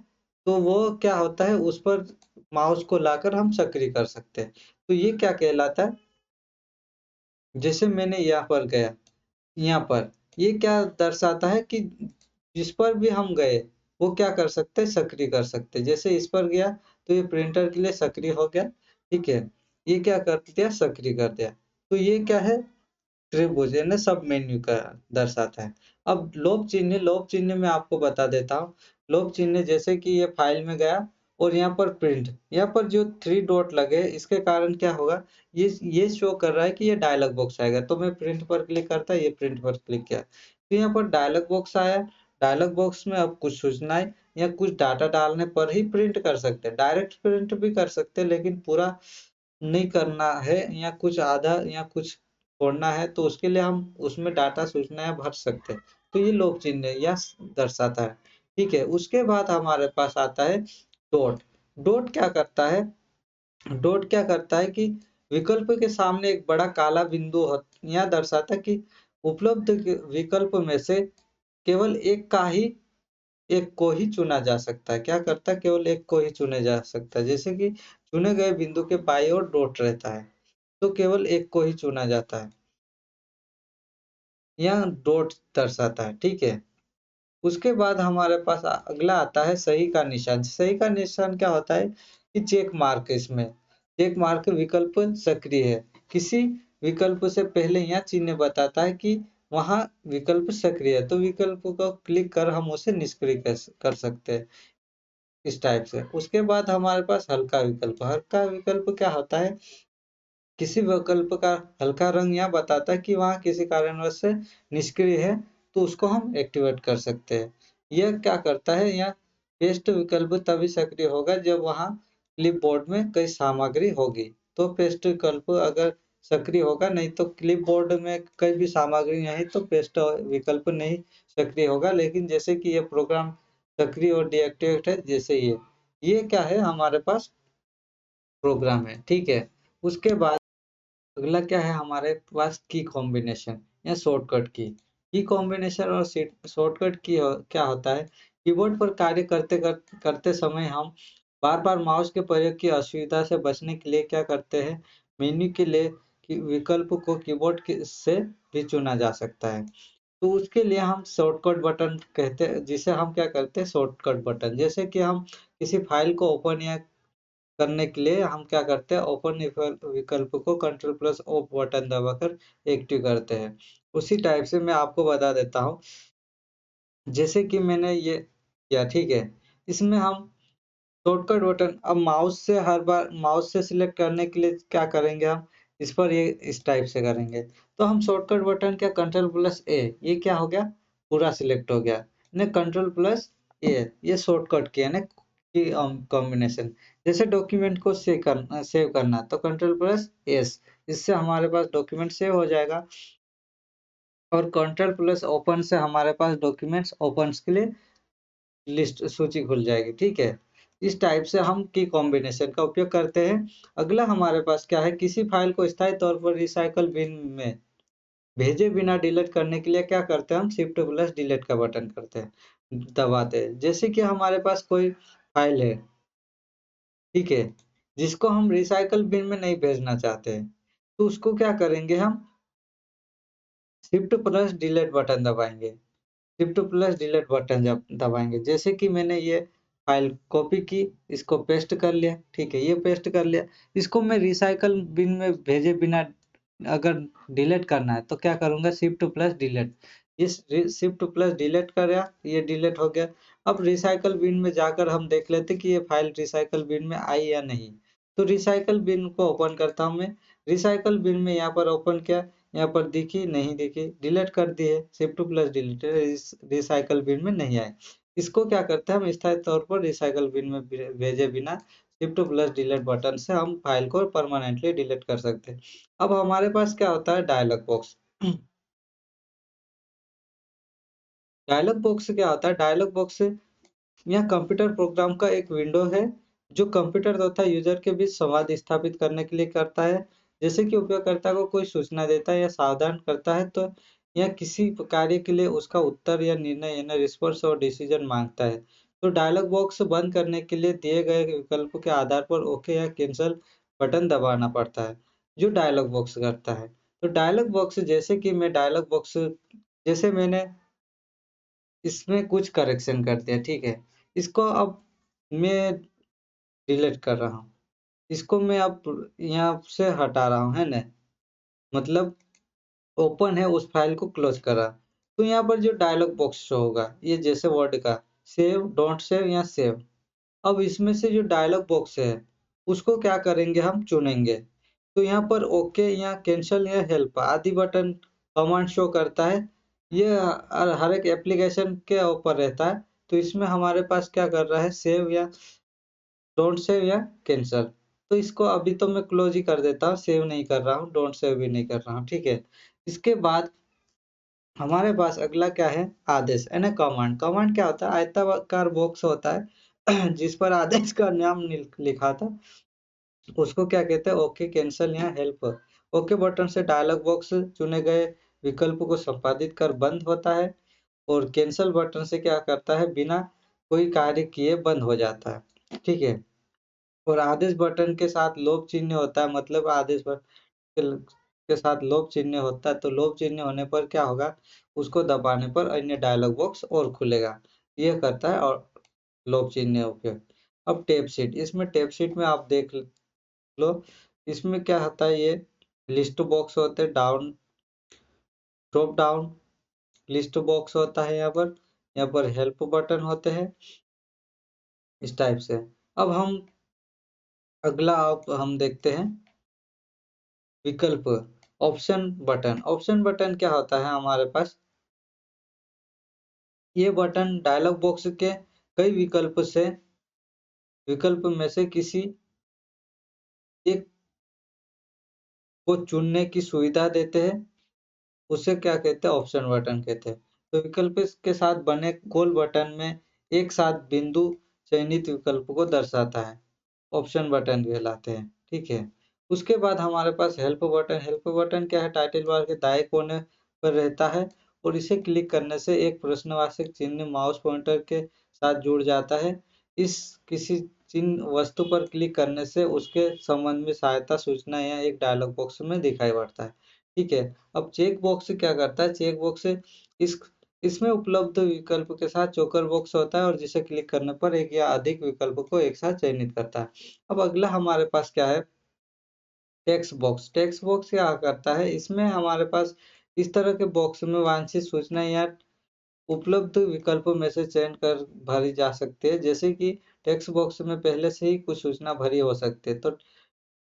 तो वो क्या होता है, उस पर माउस को लाकर हम सक्रिय कर सकते हैं। तो ये क्या कहलाता है, जैसे मैंने यहाँ पर गया, यहाँ पर ये क्या दर्शाता है कि जिस पर भी हम गए वो क्या कर सकते हैं, सक्रिय कर सकते हैं। जैसे इस पर गया तो ये प्रिंटर के लिए सक्रिय हो गया। ठीक है, ये क्या कर दिया, सक्रिय कर दिया। तो ये क्या है, त्रिभुज यानी सब मेन्यू का दर्शाता है। अब लोभ चिन्ह में आपको बता देता हूँ। लोभ चिन्ह जैसे कि ये फाइल में गया और यहाँ पर प्रिंट, यहाँ पर जो थ्री डॉट लगे, इसके कारण क्या होगा, ये शो कर रहा है कि ये डायलॉग बॉक्स आएगा। तो मैं प्रिंट पर क्लिक करता, ये प्रिंट पर क्लिक किया, तो यहाँ पर डायलॉग बॉक्स आया। डायलॉग बॉक्स में अब कुछ सूचनाएं या कुछ डाटा डालने पर ही प्रिंट कर सकते हैं। डायरेक्ट प्रिंट भी कर सकते हैं, लेकिन पूरा नहीं करना है या कुछ आधा या कुछ छोड़ना है, तो उसके लिए हम उसमें डाटा सूचनाएं भर सकते हैं। तो ये लोग चिन्ह यह दर्शाता है। ठीक है, उसके बाद हमारे पास आता है डॉट। डॉट क्या करता है, डॉट क्या करता है कि विकल्प के सामने एक बड़ा काला बिंदु यह दर्शाता है कि उपलब्ध विकल्प में से केवल एक को ही चुना जा सकता है। क्या करता है, केवल एक को ही चुने जा सकता है। जैसे कि चुने गए बिंदु के बाईं ओर डॉट रहता है, तो केवल एक को ही चुना जाता है, यह डॉट दर्शाता है। ठीक है, उसके बाद हमारे पास अगला आता है सही का निशान। सही का निशान क्या होता है कि चेक मार्क, इसमें चेक मार्क विकल्प सक्रिय है। किसी विकल्प से पहले यह चिन्ह बताता है कि वहां विकल्प सक्रिय है, तो विकल्प को क्लिक कर हम उसे निष्क्रिय कर सकते हैं, इस टाइप से। उसके बाद हमारे पास हल्का विकल्प। हल्का विकल्प क्या होता है, किसी विकल्प का हल्का रंग यह बताता है कि वहाँ किसी कारणवश से निष्क्रिय है, तो उसको हम एक्टिवेट कर सकते हैं। यह क्या करता है, यह पेस्ट विकल्प तभी सक्रिय होगा जब वहाँ क्लिपबोर्ड में कई सामग्री होगी। तो पेस्ट विकल्प अगर सक्रिय होगा, नहीं तो क्लिपबोर्ड में कई भी सामग्री नहीं तो पेस्ट विकल्प नहीं सक्रिय होगा। लेकिन जैसे कि ये प्रोग्राम सक्रिय और डीएक्टिवेट है, जैसे ये क्या है, हमारे पास प्रोग्राम है। ठीक है, उसके बाद अगला क्या है हमारे पास की कॉम्बिनेशन या शॉर्टकट की कॉम्बिनेशन और शॉर्टकट की क्या होता है, कीबोर्ड पर कार्य करते समय हम बार बार माउस के प्रयोग की असुविधा से बचने के लिए क्या करते हैं, मेन्यू के लिए विकल्प को कीबोर्ड से भी चुना जा सकता है। तो उसके लिए हम शॉर्टकट बटन कहते हैं, जिसे हम क्या करते हैं शॉर्टकट बटन, जैसे कि हम किसी फाइल को ओपन या करने के लिए हम क्या करते हैं, ओपन विकल्प को कंट्रोल प्लस ऑफ बटन दबाकर एक्टिव करते हैं। उसी टाइप से मैं आपको बता देता हूँ, जैसे कि मैंने ये किया, ठीक है। इसमें हम शॉर्टकट बटन, अब माउस से हर बार माउस से सिलेक्ट करने के लिए क्या करेंगे हम, इस पर ये इस टाइप से करेंगे। तो हम शॉर्टकट बटन क्या कंट्रोल प्लस ए, ये क्या हो गया, पूरा सिलेक्ट हो गया ने कंट्रोल प्लस ए, ये शॉर्टकट किया ना की कॉम्बिनेशन। जैसे डॉक्यूमेंट को सेव करना तो कंट्रोल प्लस एस, इससे हमारे पास डॉक्यूमेंट सेव हो जाएगा। और कंट्रोल प्लस ओपन से हमारे पास डॉक्यूमेंट्स ओपन के लिए लिस्ट सूची खुल जाएगी, ठीक है। इस टाइप से हम की कॉम्बिनेशन का उपयोग करते हैं। अगला हमारे पास क्या है, किसी फाइल को स्थायी तौर पर रिसाइकल बिन में भेजे बिना डिलीट करने के लिए क्या करते हैं, हम शिफ्ट प्लस डिलीट का बटन करते हैं, दबाते हैं। जैसे कि हमारे पास कोई फाइल है, ठीक है, जिसको हम रिसाइकल बिन में नहीं भेजना चाहते हैं, तो उसको क्या करेंगे, हम शिफ्ट प्लस डिलीट बटन दबाएंगे। शिफ्ट प्लस डिलीट बटन जब दबाएंगे, जैसे कि मैंने ये फाइल कॉपी की, इसको पेस्ट कर लिया, ठीक है, ये पेस्ट कर लिया। इसको मैं रिसाइकल बिन में भेजे बिना अगर डिलीट करना है तो क्या करूंगा, शिफ्ट प्लस डिलीट। इस शिफ्ट प्लस डिलीट करा, ये डिलीट हो गया। अब रिसाइकल बिन में जाकर हम देख लेते कि ये फाइल रिसाइकल बिन में आई या नहीं। तो रिसाइकल बिन को ओपन करता हूं मैं। रिसाइकल बिन में यहाँ पर ओपन किया, यहाँ पर दिखी नहीं दिखी, डिलीट कर दिए, shift plus delete, recycle bin में नहीं आए। इसको क्या करते हैं, हम स्थायी तौर पर रिसाइकल बिन में भेजे बिना शिफ्ट प्लस डिलीट बटन से हम फाइल को परमानेंटली डिलीट कर सकते हैं। अब हमारे पास क्या होता है, डायलॉग बॉक्स। डायलॉग बॉक्स क्या होता है, डायलॉग बॉक्स यह कंप्यूटर प्रोग्राम का एक विंडो है, जो कंप्यूटर तथा यूजर के बीच संवाद स्थापित करने के लिए करता है। जैसे कि उपयोगकर्ता को कोई सूचना देता है या सावधान करता है, तो यह किसी कार्य के लिए उसका उत्तर या निर्णय यानी रिस्पॉन्स और डिसीजन मांगता है। तो डायलॉग बॉक्स बंद करने के लिए दिए गए विकल्प के आधार पर ओके या कैंसल बटन दबाना पड़ता है, जो डायलॉग बॉक्स करता है। तो डायलॉग बॉक्स, जैसे कि मैं डायलॉग बॉक्स, जैसे मैंने इसमें कुछ करेक्शन कर दिया, ठीक है। इसको अब मैं डिलीट कर रहा हूँ। इसको मैं अब यहाँ से हटा रहा हूँ, है ना? मतलब ओपन है, उस फाइल को क्लोज करा। तो यहाँ पर जो डायलॉग बॉक्स शो होगा, ये जैसे वर्ड का सेव, डोंट सेव या सेव। अब इसमें से जो डायलॉग बॉक्स है, उसको क्या करेंगे, हम चुनेंगे। तो यहाँ पर ओके या कैंसल या हेल्प आदि बटन कमांड शो करता है। ये हर एक एप्लीकेशन के ऊपर रहता है। तो इसमें हमारे पास क्या कर रहा है, सेव या डोंट सेव या कैंसल। तो इसको अभी तो मैं क्लोज ही कर देता हूँ, सेव नहीं कर रहा हूँ, डोंट सेव भी नहीं कर रहा हूँ, ठीक है। इसके बाद हमारे पास अगला क्या है, आदेश यानी कमांड। कमांड क्या होता है, आयताकार बॉक्स होता है जिस पर आदेश का नाम लिखा था, उसको क्या कहते हैं, ओके कैंसल या हेल्प। ओके बटन से डायलॉग बॉक्स चुने गए विकल्प को संपादित कर बंद होता है, और कैंसल बटन से क्या करता है, बिना कोई कार्य किए बंद हो जाता है, ठीक है। और आदेश बटन के साथ लोप चिन्ह होता है, मतलब आदेश बटन के साथ लोप चिन्ह होता है, तो लोप चिन्ह होने पर क्या होगा, उसको दबाने पर अन्य डायलॉग बॉक्स और खुलेगा। ये करता है और लोप चिन्ह उपयोग। अब टैब शीट, इसमें टैब शीट में आप देख लो, इसमें क्या होता है, ये लिस्ट बॉक्स होते हैं, down drop down list box होता है, यहाँ पर हेल्प बटन होते हैं, इस टाइप से। अब हम अगला आप हम देखते हैं विकल्प, ऑप्शन बटन। ऑप्शन बटन क्या होता है हमारे पास, ये बटन डायलॉग बॉक्स के कई विकल्प में से किसी एक को चुनने की सुविधा देते हैं, उसे क्या कहते हैं, ऑप्शन बटन कहते हैं। तो विकल्प के साथ बने गोल बटन में एक साथ बिंदु चयनित विकल्प को दर्शाता है, ऑप्शन बटन कहलाते हैं, ठीक है। उसके बाद हमारे पास हेल्प बटन क्या है, टाइटल बार के दाएं कोने पर रहता है और इसे क्लिक करने से एक प्रश्नवाचक चिन्ह माउस पॉइंटर के साथ जुड़ जाता है। इस किसी चिन्ह वस्तु पर क्लिक करने से उसके संबंध में सहायता सूचना या एक डायलॉग बॉक्स में दिखाई पड़ता है। ठीक है, अब चेक बॉक्स क्या करता है, चेक बॉक्स इस इसमें उपलब्ध विकल्प के साथ चोकर बॉक्स होता है और जिसे क्लिक करने पर एक या अधिक विकल्प को एक साथ चयनित करता है। अब अगला हमारे पास क्या है, टेक्स्ट बॉक्स क्या करता है, इसमें हमारे पास इस तरह के बॉक्स में वांछित सूचना या उपलब्ध विकल्पों में से चयन कर भरी जा सकती है। जैसे कि टेक्स्ट बॉक्स में पहले से ही कुछ सूचना भरी हो सकती है, तो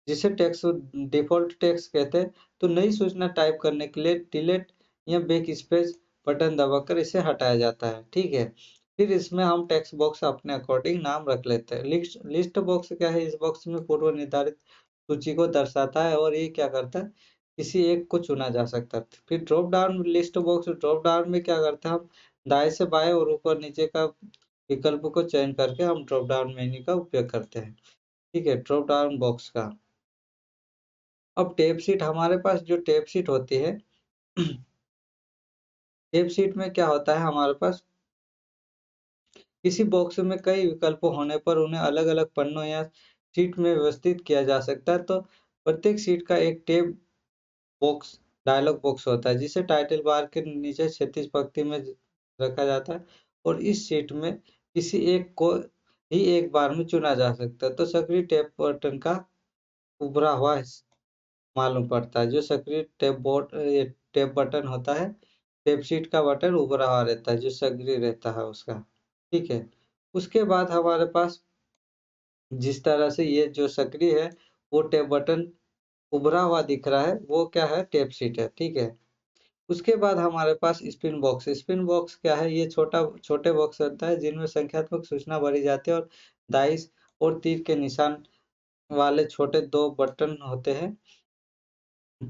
जिसे टेक्स्ट डिफ़ॉल्ट टेक्स्ट कहते हैं। तो नई सूचना टाइप करने के लिए डिलीट या बैक स्पेस बटन दबाकर इसे हटाया जाता है। ठीक है, फिर इसमें हम टेक्स्ट बॉक्स अपने अकॉर्डिंग नाम रख लेते हैं। लिस्ट लिस्ट बॉक्स क्या है, इस बॉक्स में पूर्व निर्धारित सूची को दर्शाता है और ये क्या करता है, किसी एक को चुना जा सकता है। फिर drop down list box, drop down में क्या करता है, हम दाएं से बाएं और ऊपर नीचे का विकल्प को चयन करके हम ड्रॉप डाउन मेन्यू का उपयोग करते हैं। ठीक है, ड्रॉप डाउन बॉक्स का। अब टेप शीट, हमारे पास जो टेप शीट होती है, टेप शीट में क्या होता है, हमारे पास किसी बॉक्स में कई विकल्प होने पर उन्हें अलग-अलग पन्नों या शीट में व्यवस्थित किया जा सकता है। तो प्रत्येक शीट का एक टेप बॉक्स डायलॉग बॉक्स होता है जिसे टाइटल बार के नीचे क्षैतिज पंक्ति में रखा जाता है और इस शीट में किसी एक को ही एक बार में चुना जा सकता है। तो सक्रिय टैब बटन का उभरा हुआ मालूम पड़ता है। जो सक्रिय टैब बटन होता है, टैब शीट का बटन उभरा हुआ रहता है जो सक्रिय रहता है उसका। ठीक है, उसके बाद हमारे पास जिस तरह से ये जो सक्रिय है वो टैब बटन उभरा हुआ दिख रहा है, वो क्या है, टैब शीट है। ठीक है, उसके बाद हमारे पास स्पिन बॉक्स क्या है, ये छोटे बॉक्स होता है जिनमें संख्यात्मक सूचना भरी जाती है और दाईं और तीर के निशान वाले छोटे दो बटन होते हैं।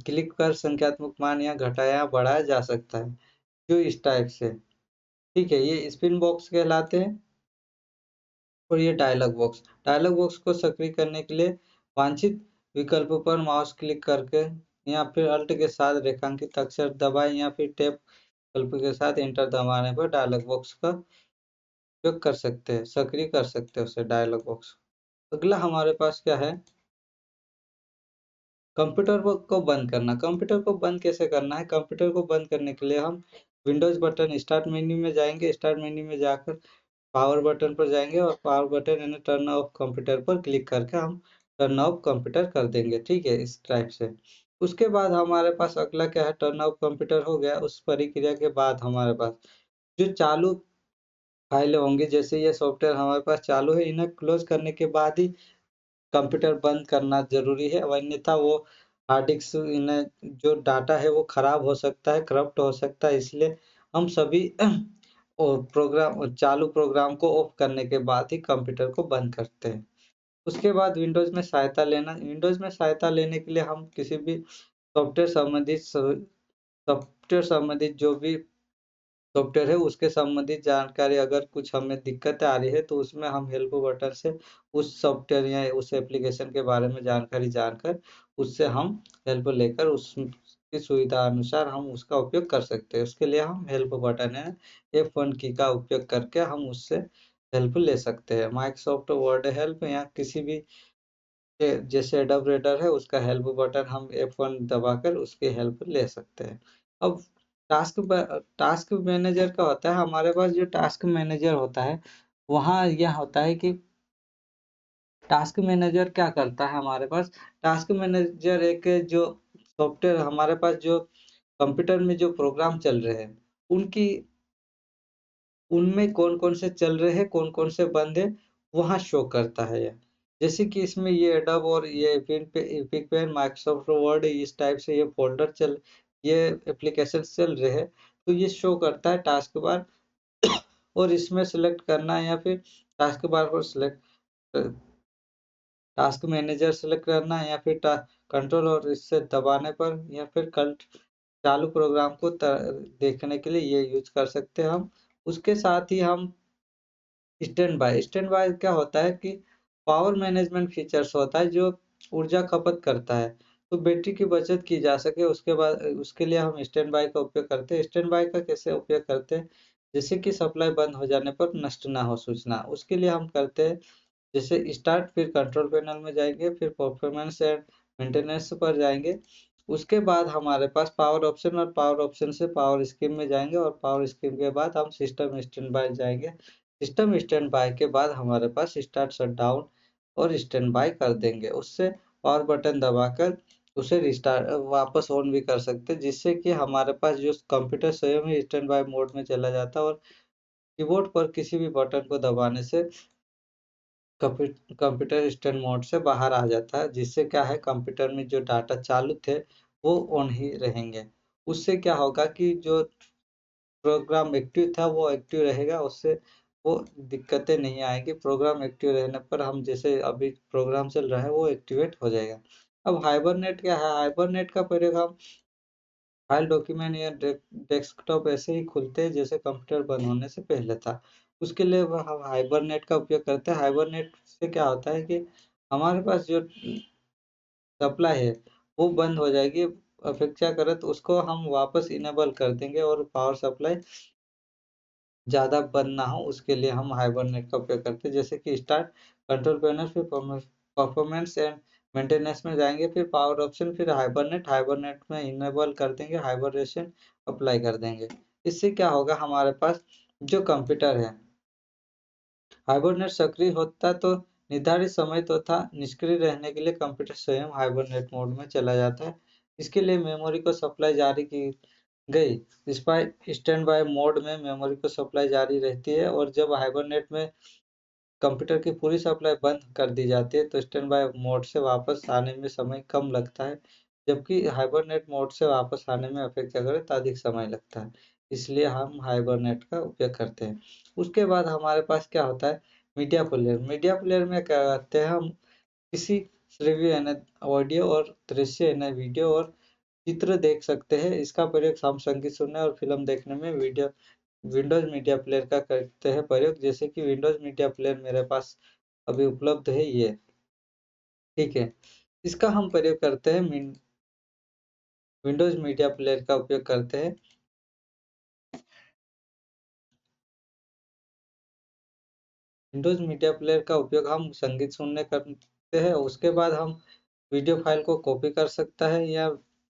क्लिक कर संख्यात्मक मान या घटाया या बढ़ाया जा सकता है, जो इस टाइप से। ठीक है, ये स्पिन बॉक्स कहलाते हैं। और ये डायलॉग बॉक्स को सक्रिय करने के लिए वांछित विकल्प पर माउस क्लिक करके या फिर अल्ट के साथ रेखांकित अक्षर दबाएं या फिर टैब विकल्प के साथ एंटर दबाने पर डायलॉग बॉक्स का उपयोग कर सकते हैं, सक्रिय कर सकते हैं उसे डायलॉग बॉक्स। अगला हमारे पास क्या है, को बंद करना। कंप्यूटर को बंद कैसे करना है, कंप्यूटर को बंद करने के लिए हम विंडोज बटन स्टार्ट मेन्यू में जाएंगे, स्टार्ट मेन्यू में जाकर पावर बटन पर जाएंगे और पावर बटन यानी टर्न ऑफ कंप्यूटर पर क्लिक करके हम टर्न ऑफ कंप्यूटर कर देंगे। ठीक है, इस टाइप से। उसके बाद हमारे पास अगला क्या है, टर्न ऑफ कंप्यूटर हो गया। उस प्रक्रिया के बाद हमारे पास जो चालू फाइलें होंगी, जैसे ये सॉफ्टवेयर हमारे पास चालू है, इन्हें क्लोज करने के बाद ही कंप्यूटर बंद करना ज़रूरी है, अन्यथा वो हार्ड डिस्क इन्हें जो डाटा है वो खराब हो सकता है, करप्ट हो सकता है। इसलिए हम सभी और चालू प्रोग्राम को ऑफ करने के बाद ही कंप्यूटर को बंद करते हैं। उसके बाद विंडोज़ में सहायता लेने के लिए हम किसी भी सॉफ्टवेयर संबंधित जो भी सॉफ्टवेयर है उसके संबंधित जानकारी, अगर कुछ हमें दिक्कतें आ रही है तो उसमें हम हेल्प बटन से उस सॉफ्टवेयर या उस एप्लीकेशन के बारे में जानकारी जानकर उससे हम हेल्प लेकर उसकी सुविधा अनुसार हम उसका उपयोग कर सकते हैं। उसके लिए हम हेल्प बटन है F1 की का उपयोग करके हम उससे हेल्प ले सकते हैं। माइक्रोसॉफ्ट वर्ड हेल्प या किसी भी जैसे एडोब रीडर है उसका हेल्प बटन हम F1 दबाकर उसकी हेल्प ले सकते हैं। अब टास्क मैनेजर का होता है, हमारे पास जो टास्क मैनेजर होता है वहाँ यह होता है कि टास्क मैनेजर क्या करता है, हमारे पास टास्क मैनेजर एक जो सॉफ्टवेयर हमारे पास जो कंप्यूटर में जो प्रोग्राम चल रहे हैं उनकी उनमें कौन-कौन से चल रहे हैं, कौन-कौन से बंद हैं, वहाँ शो करता है यह। जैसे कि इसमें ये एडोब और ये एपिक पेन, माइक्रोसॉफ्ट वर्ड इस टाइप से ये एप्लीकेशंस चल रहे हैं, तो ये शो करता है टास्क बार और इसमें सेलेक्ट करना या फिर टास्क बार पर टास्क मैनेजर सेलेक्ट करना या फिर कंट्रोल और इससे दबाने पर या फिर चालू प्रोग्राम को देखने के लिए ये यूज कर सकते हैं हम। उसके साथ ही हम स्टैंड बाय क्या होता है कि पावर मैनेजमेंट फीचर्स होता है जो ऊर्जा खपत करता है, तो बैटरी की बचत की जा सके उसके बाद उसके लिए हम स्टैंड बाय का उपयोग करते हैं। स्टैंड बाय का कैसे उपयोग करते हैं? जैसे कि सप्लाई बंद हो जाने पर नष्ट ना हो सूचना, उसके लिए हम करते हैं जैसे स्टार्ट, फिर कंट्रोल पैनल में जाएंगे, फिर परफॉर्मेंस एंड मेंटेनेंस पर जाएंगे। उसके बाद हमारे पास पावर ऑप्शन, और पावर ऑप्शन से पावर स्कीम में जाएंगे, और पावर स्कीम के बाद हम सिस्टम स्टैंड बाय जाएंगे। सिस्टम स्टैंड बाय के बाद हमारे पास स्टार्ट शट डाउन और स्टैंड बाय कर देंगे। उससे पावर बटन दबाकर उसे रिस्टार्ट वापस ऑन भी कर सकते हैं, जिससे कि हमारे पास जो कंप्यूटर स्वयं ही स्टैंड बाय मोड में चला जाता है, और कीबोर्ड पर किसी भी बटन को दबाने से कंप्यूटर स्टैंड मोड से बाहर आ जाता है, जिससे क्या है कंप्यूटर में जो डाटा चालू थे वो ऑन ही रहेंगे। उससे क्या होगा कि जो प्रोग्राम एक्टिव था वो एक्टिव रहेगा, उससे वो दिक्कतें नहीं आएगी। प्रोग्राम एक्टिव रहने पर हम जैसे अभी प्रोग्राम चल रहा है वो एक्टिवेट हो जाएगा। अब हाइबरनेट क्या है? हाइबरनेट का प्रयोग हम फाइल, डॉक्यूमेंट या डेस्कटॉप ऐसे ही खुलते हैं जैसे कंप्यूटर बंद होने से पहले था। उसके लिए हम हाइबरनेट का उपयोग करते हैं। हाइबरनेट से क्या होता है कि हमारे पास जो सप्लाई है वो बंद हो जाएगी अपेक्षाकृत, उसको हम वापस इनेबल कर देंगे, और पावर सप्लाई ज़्यादा बंद ना हो उसके लिए हम हाइबरनेट का उपयोग करते हैं। जैसे कि स्टार्ट, कंट्रोल पैनल, फिर परफॉर्मेंस एंड मेंटेनेंस में जाएंगे, फिर पावर ऑप्शन, फिर हाइबरनेट। हाइबरनेट में इनेबल कर देंगे, हाइबरनेशन अप्लाई कर देंगे। इससे क्या होगा, हमारे पास जो कंप्यूटर है हाइबरनेट सक्रिय होता तो निर्धारित समय तो था, निष्क्रिय रहने के लिए कंप्यूटर स्वयं हाइबरनेट मोड में चला जाता है। इसके लिए मेमोरी को सप्लाई जारी की गई। डिस्पाइट स्टैंड बाय मोड में मेमोरी को सप्लाई जारी रहती है, और जब हाइबरनेट में कंप्यूटर की पूरी सप्लाई बंद कर दी जाती है तो स्टैंड बाय मोड से वापस आने में समय कम लगता है, जबकि हाइबरनेट मोड से वापस आने में अपेक्षाकृत अधिक समय लगता है। इसलिए हम हाइबरनेट का उपयोग करते हैं। उसके बाद हमारे पास क्या होता है? Media player. मीडिया प्लेयर में क्या करते हैं हम? किसी श्रव्य यानी ऑडियो और दृश्य यानी वीडियो और चित्र देख सकते हैं। इसका प्रयोग हम संगीत सुनने और फिल्म देखने में वीडियो विंडोज मीडिया प्लेयर का करते हैं प्रयोग। जैसे कि विंडोज मीडिया प्लेयर मेरे पास अभी उपलब्ध है ये, ठीक है। इसका हम प्रयोग करते हैं विंडोज मीडिया प्लेयर का उपयोग करते हैं। विंडोज मीडिया प्लेयर का उपयोग हम संगीत सुनने करते हैं। उसके बाद हम वीडियो फाइल को कॉपी कर सकता है, या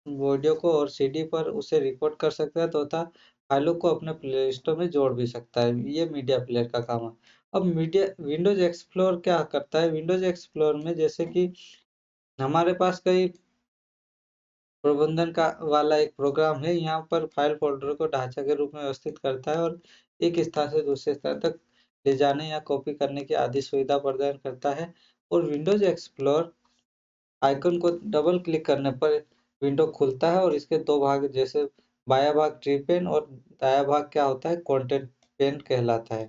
वीडियो को और सीडी पर उसे रिकॉर्ड कर सकता है, तथा फाइलों को अपने प्ले स्टोर में जोड़ भी सकता है। ये मीडिया प्लेयर का काम है। अब मीडिया विंडोज एक्सप्लोर क्या करता है? विंडोज एक्सप्लोर में जैसे कि हमारे पास कई प्रबंधन का वाला एक प्रोग्राम है, यहाँ पर फाइल फोल्डर को ढांचा के रूप में व्यवस्थित करता है, और एक स्थान से दूसरे स्थान तक ले जाने या कॉपी करने की आदि सुविधा प्रदान करता है। और विंडोज एक्सप्लोर आइकन को डबल क्लिक करने पर विंडो खुलता है, और इसके दो भाग जैसे बायां भाग ट्री पेन और दायां भाग क्या होता है? कंटेंट पेन कहलाता है।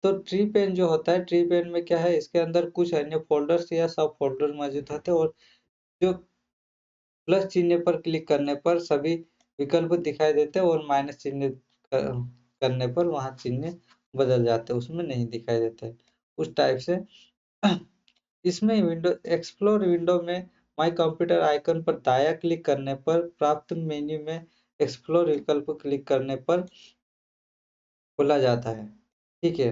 तो ट्री पेन जो होता है, ट्री पेन में क्या है, इसके अंदर कुछ अन्य फोल्डर्स या सब फोल्डर मौजूद होते हैं, और जो प्लस चिन्ह पर क्लिक करने पर सभी विकल्प दिखाई देते हैं, और माइनस चिन्ह करने पर वहां चिन्ह बदल जाते हैं, उसमें नहीं दिखाई देते उस टाइप से। इसमें विंडो एक्सप्लोर विंडो में माई कंप्यूटर आइकन पर दायां क्लिक करने पर प्राप्त मेन्यू में एक्सप्लोर विकल्प क्लिक करने पर खोला जाता है, ठीक है।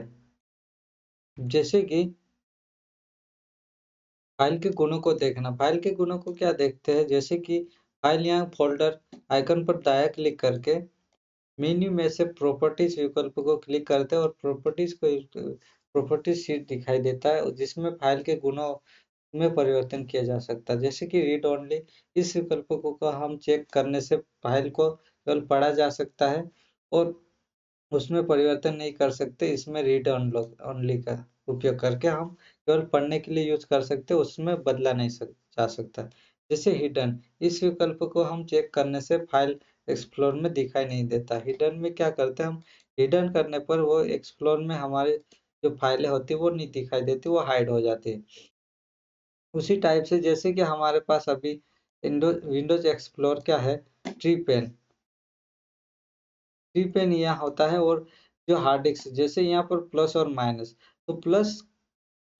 जैसे कि फाइल के गुणों को देखना। फाइल के गुणों को क्या देखते हैं? जैसे कि फाइल या फोल्डर आइकन पर दायां क्लिक करके मेन्यू में से प्रॉपर्टीज विकल्प को क्लिक करते हैं, और प्रॉपर्टीज शीट दिखाई देता है जिसमें फाइल के गुणों में परिवर्तन किया जा सकता है। जैसे कि रीड ओनली, इस विकल्प को हम चेक करने से फाइल को केवल पढ़ा जा सकता है, और उसमें परिवर्तन नहीं कर सकते। इसमें रीड ओनली का उपयोग करके हम केवल पढ़ने के लिए यूज कर सकते हैं, उसमें बदला नहीं जा सकता। जैसे हिडन, इस विकल्प को हम चेक करने से फाइल एक्सप्लोर में दिखाई नहीं देता। हिडन में क्या करते हैं हम? हिडन करने पर वो एक्सप्लोर में हमारे जो फाइलें होती है वो नहीं दिखाई देती, वो हाइड हो जाती है। उसी टाइप से जैसे कि हमारे पास अभी विंडोज एक्सप्लोर क्या है? Tree pen. ट्री पेन यहाँ होता है, और जो हार्ड डिस्क जैसे यहाँ पर प्लस और माइनस, तो प्लस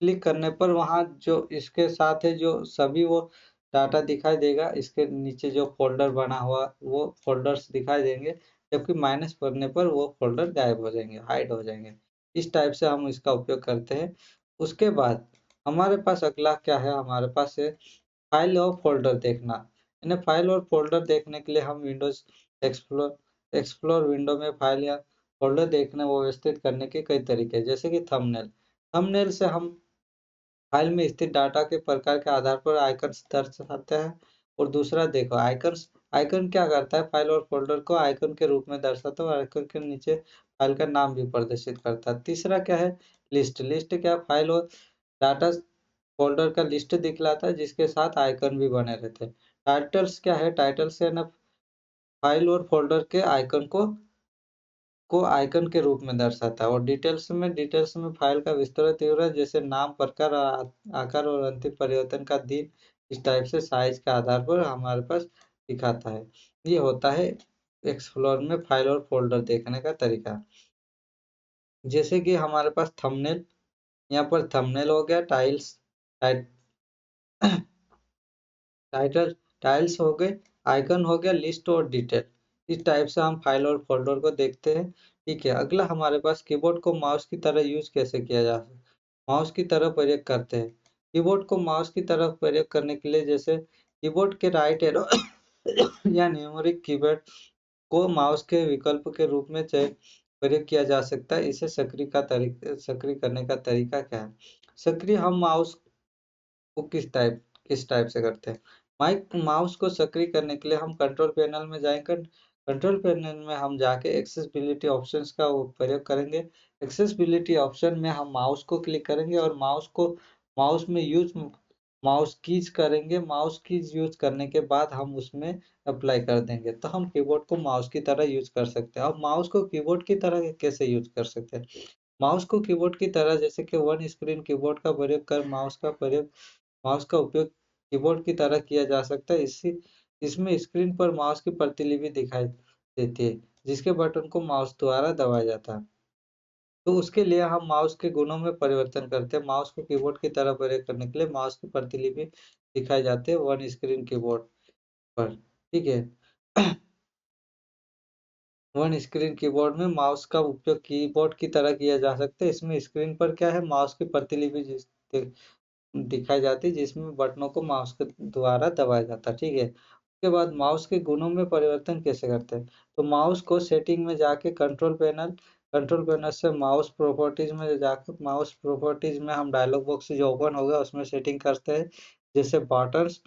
क्लिक करने पर वहाँ जो इसके साथ है जो सभी वो डाटा दिखाई देगा, इसके नीचे जो फ़ोल्डर बना हुआ वो फ़ोल्डर्स दिखाई देंगे, जबकि माइनस करने पर वो फ़ोल्डर गायब हो जाएँगे, हाइड हो जाएँगे। इस टाइप से हम इसका उपयोग करते हैं। उसके बाद हमारे पास अगला क्या है, हमारे पास है फाइल और फ़ोल्डर देखना। इन्हें फाइल और फ़ोल्डर देखने के लिए हम विंडोज़ एक्सप्लोर विंडो में फाइल या फ़ोल्डर देखने व व्यवस्थित करने के कई तरीके हैं, जैसे कि थंबनेल। थंबनेल से हम फाइल में स्थित डाटा के प्रकार के आधार पर आइकन्स दर्शाते हैं। और दूसरा देखो आइकन्स, आइकन क्या करता है, फाइल और फ़ोल्डर को आइकन के रूप में दर्शाता है और आइकन के नीचे फाइल का नाम भी प्रदर्शित करता है। तीसरा क्या है, लिस्ट। लिस्ट क्या, फाइल और डाटा फ़ोल्डर का लिस्ट दिखलाता है जिसके साथ आइकन भी बने रहते हैं। टाइटल्स क्या है, टाइटल्स है ना फाइल और फ़ोल्डर के आइकन को आइकन के रूप में दर्शाता है। और डिटेल्स में फाइल का विस्तृत विवरण जैसे नाम, प्रकार, आकार और अंतिम परिवर्तन का दिन, इस टाइप से साइज के आधार पर हमारे पास दिखाता है। ये होता है एक्सप्लोर में फाइल और फोल्डर देखने का तरीका। जैसे कि हमारे पास थंबनेल, यहाँ पर थंबनेल हो गया, टाइट टाइटल टाइल्स हो गए, आइकन हो गया, लिस्ट और डिटेल। इस टाइप से हम फाइल और फोल्डर को देखते हैं। ठीक है, अगला हमारे पास कीबोर्ड को माउस की तरह यूज कैसे किया जा सकता है। माउस की तरह प्रयोग करते हैं। कीबोर्ड को माउस की तरह प्रयोग करने के लिए जैसे कीबोर्ड के राइट एरो या न्यूमेरिक कीबोर्ड को माउस के विकल्प के रूप में प्रयोग किया जा सकता है। इसे सक्रिय करने का तरीका क्या है। सक्रिय हम माउस को किस टाइप से करते हैं। माइक माउस को सक्रिय करने के लिए हम कंट्रोल पैनल में जाएंगे। कंट्रोल पैनल में हम जाके एक्सेसिबिलिटी ऑप्शंस का प्रयोग करेंगे। एक्सेसिबिलिटी ऑप्शन में हम माउस को क्लिक करेंगे और माउस में यूज माउस कीज करेंगे। माउस कीज यूज करने के बाद हम उसमें अप्लाई कर देंगे, तो हम कीबोर्ड को माउस की तरह यूज कर सकते हैं। अब माउस को कीबोर्ड की तरह कैसे यूज कर सकते हैं। माउस को कीबोर्ड की तरह जैसे कि वन स्क्रीन कीबोर्ड का प्रयोग कर माउस का उपयोग कीबोर्ड की तरह किया जा सकता है। इसमें स्क्रीन पर माउस की प्रतिलिपि दिखाई देती है, जिसके बटन को माउस द्वारा दबाया जाता है। तो उसके लिए हम माउस के गुणों में परिवर्तन करते हैं। माउस को कीबोर्ड की तरह प्रयोग करने के लिए माउस की प्रतिलिपि दिखाई जाती है वन स्क्रीन कीबोर्ड पर। ठीक है। वन स्क्रीन कीबोर्ड में माउस का उपयोग कीबोर्ड की तरह किया जा सकता है। इसमें स्क्रीन पर क्या है, माउस की प्रतिलिपि दिखाई जाती है, जिसमें बटनों को माउस के द्वारा दबाया जाता है। ठीक है। उसके बाद माउस के गुणों में परिवर्तन कैसे करते हैं। तो माउस को सेटिंग में जाके कंट्रोल पैनल से माउस प्रॉपर्टीज में जाकर माउस प्रॉपर्टीज में हम डायलॉग बॉक्स जो ओपन होगा उसमें सेटिंग करते हैं। जैसे बटन्स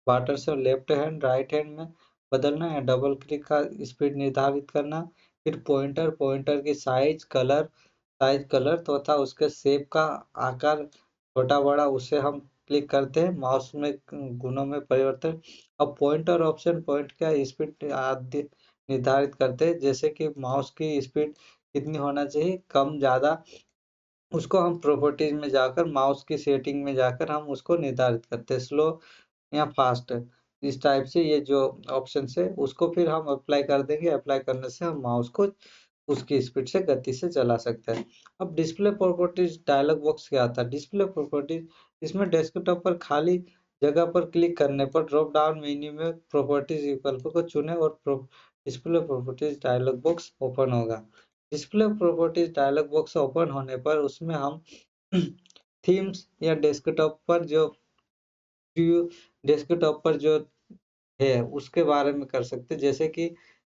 बटन से लेफ्ट हैंड राइट हैंड में बदलना या डबल क्लिक का स्पीड निर्धारित करना। फिर पॉइंटर की साइज कलर तथा उसके शेप का आकार छोटा बड़ा उसे हम क्लिक करते हैं। माउस में गुणों में परिवर्तन। अब पॉइंटर ऑप्शन पॉइंट का स्पीड आदि निर्धारित करते हैं, जैसे कि माउस की स्पीड कितनी होना चाहिए, कम ज्यादा, उसको हम प्रॉपर्टीज में जाकर माउस की सेटिंग में जाकर हम उसको निर्धारित करते हैं, स्लो या फास्ट। इस टाइप से ये जो ऑप्शन है उसको फिर हम अप्लाई कर देंगे। अप्लाई करने से हम माउस को उसकी स्पीड से गति से चला सकते हैं। अब डिस्प्ले प्रॉपर्टीज डायलॉग बॉक्स क्या आता है। डिस्प्ले प्रॉपर्टीज, इसमें डेस्कटॉप पर खाली जगह पर क्लिक करने पर ड्रॉप डाउन मेन्यू में प्रॉपर्टीज विकल्प को चुनें और display properties dialog box open होगा। Display properties dialog box open होने पर उसमें हम थीम्स या डेस्कटॉप पर जो है उसके बारे में कर सकते हैं। जैसे कि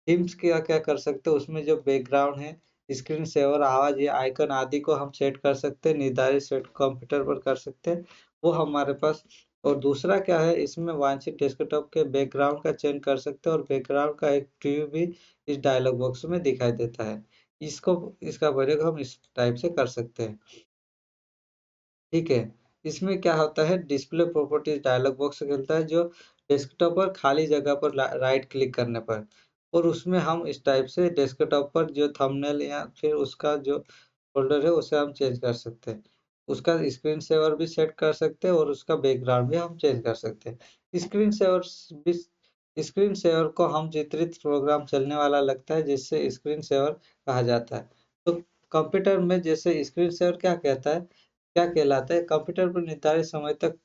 थीम्स क्या क्या कर सकते हैं, उसमें जो बैकग्राउंड है, स्क्रीन सेवर, आवाज या आइकन आदि को हम सेट कर सकते हैं। निर्धारित सेट कंप्यूटर पर कर सकते हैं, वो हमारे पास। और दूसरा क्या है, इसमें वांछित डेस्कटॉप के बैकग्राउंड का चयन कर सकते हैं और बैकग्राउंड का एक प्रीव्यू भी इस डायलॉग बॉक्स में दिखाई देता है। इसका प्रयोग हम इस टाइप से कर सकते हैं। ठीक है। इसमें क्या होता है, डिस्प्ले प्रॉपर्टीज डायलॉग बॉक्स खुलता है जो डेस्कटॉप पर खाली जगह पर राइट क्लिक करने पर। और उसमें हम इस टाइप से डेस्कटॉप पर जो थंबनेल या फिर उसका जो फोल्डर है उसे हम चेंज कर सकते हैं। उसका स्क्रीन सेवर भी सेट कर सकते हैं और उसका बैकग्राउंड भी हम चेंज कर सकते हैं। भी स्क्रीन सेवर को हम चित्रित प्रोग्राम चलने वाला लगता है, जिससे स्क्रीन सेवर कहा जाता है। तो कंप्यूटर में जैसे स्क्रीन सेवर क्या कहता है, क्या कहलाता है? कंप्यूटर पर निर्धारित समय तक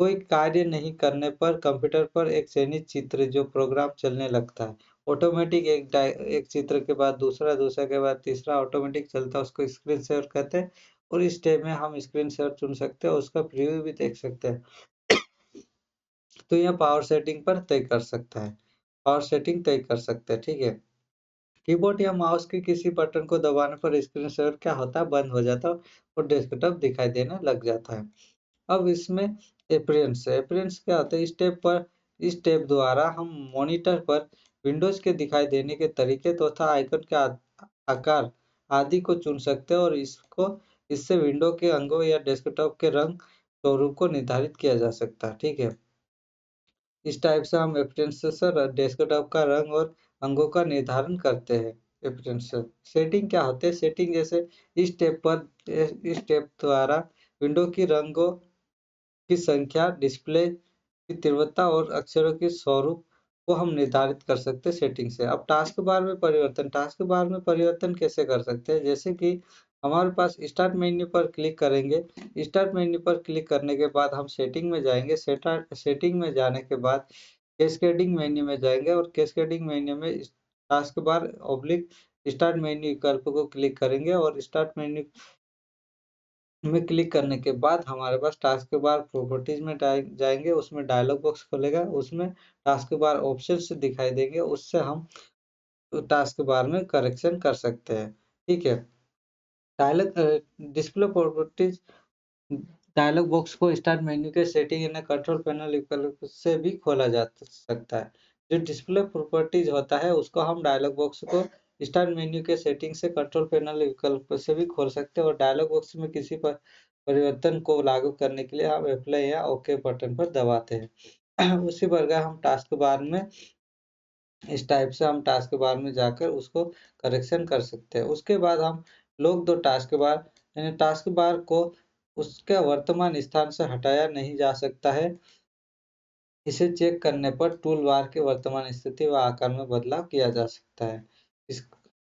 कोई कार्य नहीं करने पर कंप्यूटर पर एक चयनित चित्र जो प्रोग्राम चलने लगता है। ऑटोमेटिक एक चित्र के बाद दूसरा, दूसरे के बाद तीसरा ऑटोमेटिक चलता है, उसको स्क्रीन शेयर कहते हैं। और इस टैब में हम स्क्रीन शेयर चुन सकते हैं, उसका प्रीव्यू भी देख सकते हैं। तो यह पावर सेटिंग पर तय कर सकता है, पावर सेटिंग तय कर सकते हैं, ठीक है। कीबोर्ड या माउस के किसी बटन को दबाने पर स्क्रीन शेयर क्या होता है? बंद हो जाता है और डेस्कटॉप दिखाई देने लग जाता है। अब इसमें अपीयरेंस है। अपीयरेंस क्या होता है? इस टैब द्वारा हम मॉनिटर पर विंडोज के दिखाई देने के तरीके तथा आइकन के आकार आदि को चुन सकते हैं और इससे विंडो के अंगों या डेस्कटॉप के रंग स्वरूप को निर्धारित किया जा सकता है, ठीक है। इस टाइप से हम अपीयरेंस से डेस्कटॉप का रंग और अंगों का निर्धारण करते हैं। अपीयरेंस सेटिंग क्या होते हैं? सेटिंग जैसे इस टैब द्वारा विंडो की रंगों की संख्या, डिस्प्ले की तीव्रता और अक्षरों के स्वरूप को हम निर्धारित कर सकते हैं सेटिंग से। अब टास्क बार में परिवर्तन कैसे कर सकते हैं? जैसे कि हमारे पास स्टार्ट मेन्यू पर क्लिक करेंगे। स्टार्ट मेन्यू पर क्लिक करने के बाद हम सेटिंग में जाएंगे। सेटिंग में जाने के बाद कैस्केडिंग मेन्यू में जाएंगे और कैस्केडिंग मेन्यू में task bar oblique start menu विकल्प को क्लिक करेंगे और स्टार्ट मेन्यू में क्लिक करने के बाद हमारे पास टास्क बार प्रॉपर्टीज में जाएंगे, उसमें डायलॉग बॉक्स खुलेगा, उसमें टास्क बार ऑप्शंस दिखाई देंगे, उससे हम टास्क बार में करेक्शन कर सकते हैं, ठीक है। Dialog display properties dialog box को स्टार्ट मेन्यू के सेटिंग इन कंट्रोल पैनल विकल्प से भी खोला जा सकता है। जो डिस्प्ले प्रॉपर्टीज होता है उसको हम डायलॉग बॉक्स को स्टार्ट मेन्यू के सेटिंग से कंट्रोल पैनल विकल्प से भी खोल सकते हैं और डायलॉग बॉक्स में किसी पर परिवर्तन को लागू करने के लिए हम अप्लाई या ओके बटन पर दबाते हैं। उसी प्रकार हम टास्क बार में इस टाइप से हम टास्क बार में जाकर उसको करेक्शन कर सकते हैं। उसके बाद हम लोग दो टास्क बार यानी टास्क बार को उसके वर्तमान स्थान से हटाया नहीं जा सकता है। इसे चेक करने पर टूल बार के वर्तमान स्थिति व आकार में बदलाव किया जा सकता है। इस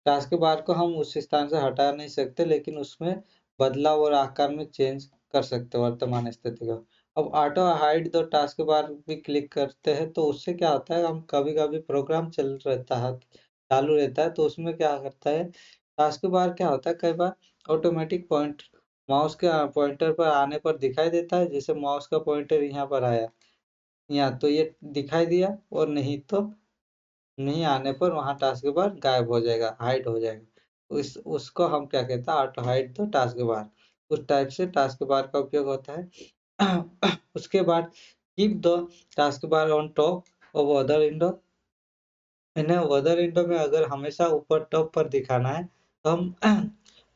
टास्क बार को हम उस स्थान से हटा नहीं सकते, लेकिन उसमें बदलाव और आकार में चेंज कर सकते हैं वर्तमान स्थिति को। अब auto hide the task bar भी क्लिक करते हैं तो उससे क्या होता है, हम कभी कभी प्रोग्राम चल रहता है चालू रहता है तो उसमें क्या करता है, टास्क बार क्या होता है कई बार ऑटोमेटिक माउस के पॉइंटर पर आने पर दिखाई देता है। जैसे माउस का पॉइंटर यहाँ पर आया, यहाँ तो ये दिखाई दिया, और नहीं तो नहीं आने पर वहाँ टास्क बार गायब हो जाएगा, हाइड हो जाएगा। उसको हम क्या कहते हैं, auto hide the task bar. उस टाइप से टास्क बार का उपयोग होता है। उसके बाद keep the task bar on top of other window. इन्हें अदर विंडो में अगर हमेशा ऊपर टॉप पर दिखाना है तो हम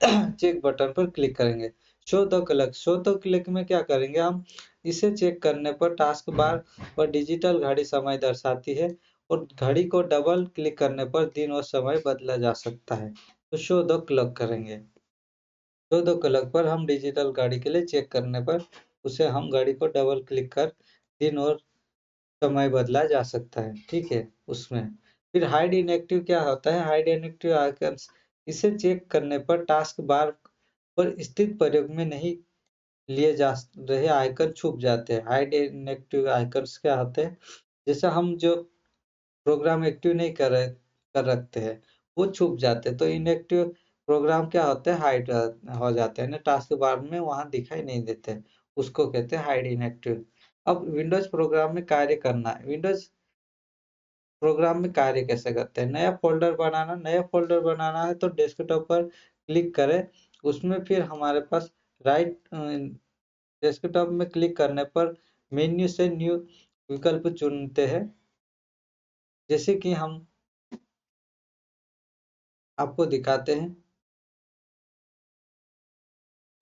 चेक बटन पर क्लिक करेंगे। शो द क्लिक में क्या करेंगे हम, इसे चेक करने पर टास्क बार पर डिजिटल घड़ी समय दर्शाती है और घड़ी को डबल क्लिक करने पर दिन और समय बदला जा सकता है। तो शो द क्लॉक करेंगे। शो द क्लॉक पर हम डिजिटल घड़ी के लिए चेक करने पर उसे हम घड़ी को डबल क्लिक कर दिन और समय बदला जा सकता है, ठीक है। उसमें फिर हाइड इनएक्टिव क्या होता है, हाइड इनएक्टिव आइकन्स। इसे चेक करने पर टास्क बार पर स्थित प्रयोग में नहीं लिए जा रहे आइकन छुप जाते हैं। हाइड इनएक्टिव आइकन्स क्या होते हैं, जैसे हम जो प्रोग्राम एक्टिव नहीं कर रखते हैं वो छुप जाते हैं, तो इनएक्टिव प्रोग्राम क्या होते हैं, हाइड हो जाते हैं, टास्क बार में वहां दिखाई नहीं देते, उसको कहते हैं हाइड इनएक्टिव। अब विंडोज प्रोग्राम में कार्य करना है। विंडोज प्रोग्राम में कार्य कैसे करते हैं, नया फोल्डर बनाना है तो डेस्कटॉप पर क्लिक करें। उसमें फिर हमारे पास राइट डेस्कटॉप में क्लिक करने पर मेन्यू से न्यू विकल्प चुनते हैं। जैसे कि हम आपको दिखाते हैं,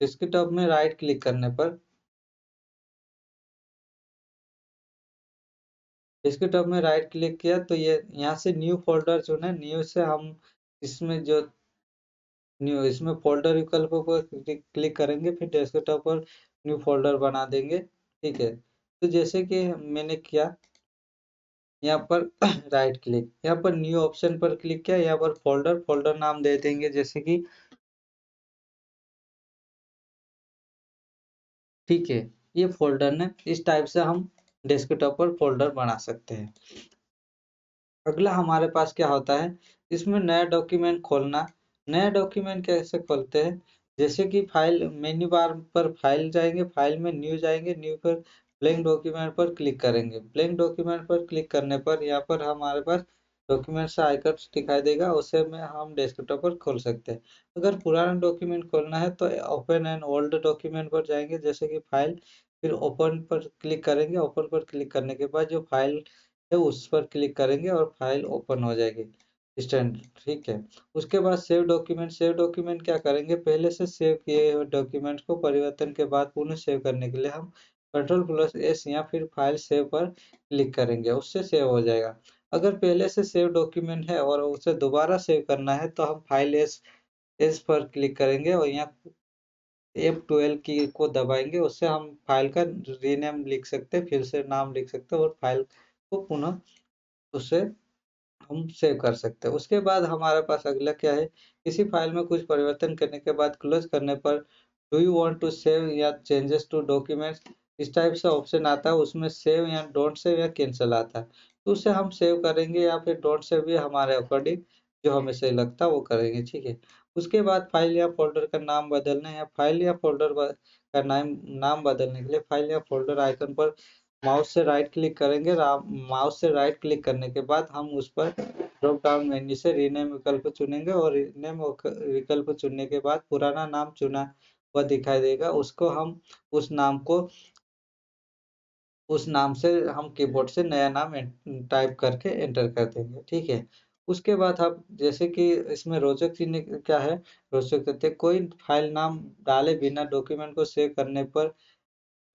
डेस्कटॉप में राइट क्लिक करने पर डेस्कटॉप में राइट क्लिक किया तो ये यहाँ से न्यू फोल्डर चुने। न्यू से हम इसमें जो न्यू इसमें फोल्डर विकल्प पर क्लिक करेंगे, फिर डेस्कटॉप पर न्यू फोल्डर बना देंगे, ठीक है। तो जैसे कि मैंने किया यहाँ पर राइट क्लिक, यहाँ पर न्यू ऑप्शन पर क्लिक किया, यहाँ पर फोल्डर नाम दे देंगे जैसे कि ठीक है, ये फोल्डर ने इस टाइप से हम डेस्कटॉप पर फोल्डर बना सकते हैं। अगला हमारे पास क्या होता है, इसमें नया डॉक्यूमेंट खोलना। नया डॉक्यूमेंट कैसे खोलते हैं, जैसे कि फाइल मेन्यू बार पर फाइल जाएंगे, फाइल में न्यू जाएंगे, न्यू पर ब्लैंक डॉक्यूमेंट पर क्लिक करेंगे। ब्लैंक डॉक्यूमेंट पर क्लिक करने पर यहाँ पर हमारे पास डॉक्यूमेंट का आइकन दिखाई देगा, उसे में हम डेस्कटॉप पर खोल सकते हैं। अगर पुराना डॉक्यूमेंट खोलना है तो ओपन एन ओल्ड डॉक्यूमेंट पर जाएंगे, जैसे कि फाइल, फिर ओपन पर क्लिक करेंगे। ओपन पर क्लिक करने के बाद जो फाइल है उस पर क्लिक करेंगे और फाइल ओपन हो जाएगी इंस्टेंट। ठीक है, उसके बाद सेव डॉक्यूमेंट। सेव डॉक्यूमेंट क्या करेंगे, पहले से सेव किए हुए डॉक्यूमेंट को परिवर्तन के बाद पुनः सेव करने के लिए हम Ctrl+S या फिर फाइल सेव पर क्लिक करेंगे, उससे सेव हो जाएगा। अगर पहले से सेव डॉक्यूमेंट है और उसे दोबारा सेव करना है तो हम फाइल एस पर क्लिक करेंगे और यहाँ F12 की को दबाएंगे, उससे हम फाइल का रीनेम लिख सकते हैं, फिर से नाम लिख सकते हैं और फाइल को पुनः उसे हम सेव कर सकते हैं। उसके बाद हमारे पास अगला क्या है, किसी फाइल में कुछ परिवर्तन करने के बाद क्लोज करने पर do you want to save your changes to documents, इस टाइप से ऑप्शन आता है, उसमें सेव या डोंट सेव या कैंसिल आता है। तो उसे हम सेव करेंगे या फिर डोंट सेव भी हमारे अकॉर्डिंग जो हमें सही लगता है वो करेंगे। ठीक है, उसके बाद फाइल या फोल्डर का नाम बदलने या फाइल या फोल्डर का नाम बदलने के लिए फाइल या फोल्डर आइकन पर माउस से राइट क्लिक करेंगे। माउस से राइट क्लिक करने के बाद हम उस पर ड्रॉप डाउन मेन्यू से रीनेम विकल्प चुनेंगे और रीनेम विकल्प चुनने के बाद पुराना नाम चुना हुआ दिखाई देगा, उसको हम उस नाम को उस नाम से हम कीबोर्ड से नया नाम टाइप करके एंटर कर देंगे। ठीक है, उसके बाद हम जैसे कि इसमें रोचक चीज क्या है, रोचक तथ्य, कोई फाइल नाम डाले बिना डॉक्यूमेंट को सेव करने पर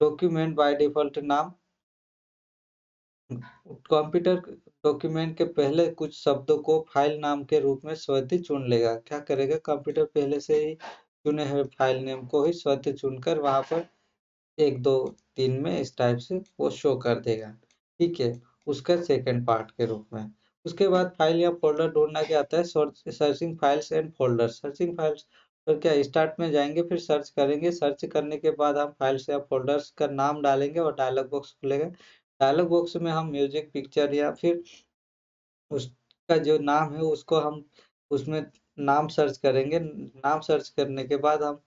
डॉक्यूमेंट बाय डिफॉल्ट नाम कंप्यूटर डॉक्यूमेंट के पहले कुछ शब्दों को फाइल नाम के रूप में स्वतः चुन लेगा। क्या करेगा, कंप्यूटर पहले से ही चुने हुए फाइल नेम को ही स्वतः चुनकर वहां पर 1 2 3 में इस टाइप से वो शो कर देगा। ठीक है, उसका सेकंड पार्ट के रूप में। उसके बाद फाइल या फोल्डर ढूंढना क्या आता है, searching files and folder. Searching files पर क्या, स्टार्ट में जाएंगे, फिर सर्च करेंगे। सर्च करने के बाद हम फाइल्स या फोल्डर्स का नाम डालेंगे और डायलॉग बॉक्स खुलेगा। डायलॉग बॉक्स में हम म्यूजिक, पिक्चर या फिर उसका जो नाम है उसको हम उसमें नाम सर्च करेंगे। नाम सर्च करने के बाद हम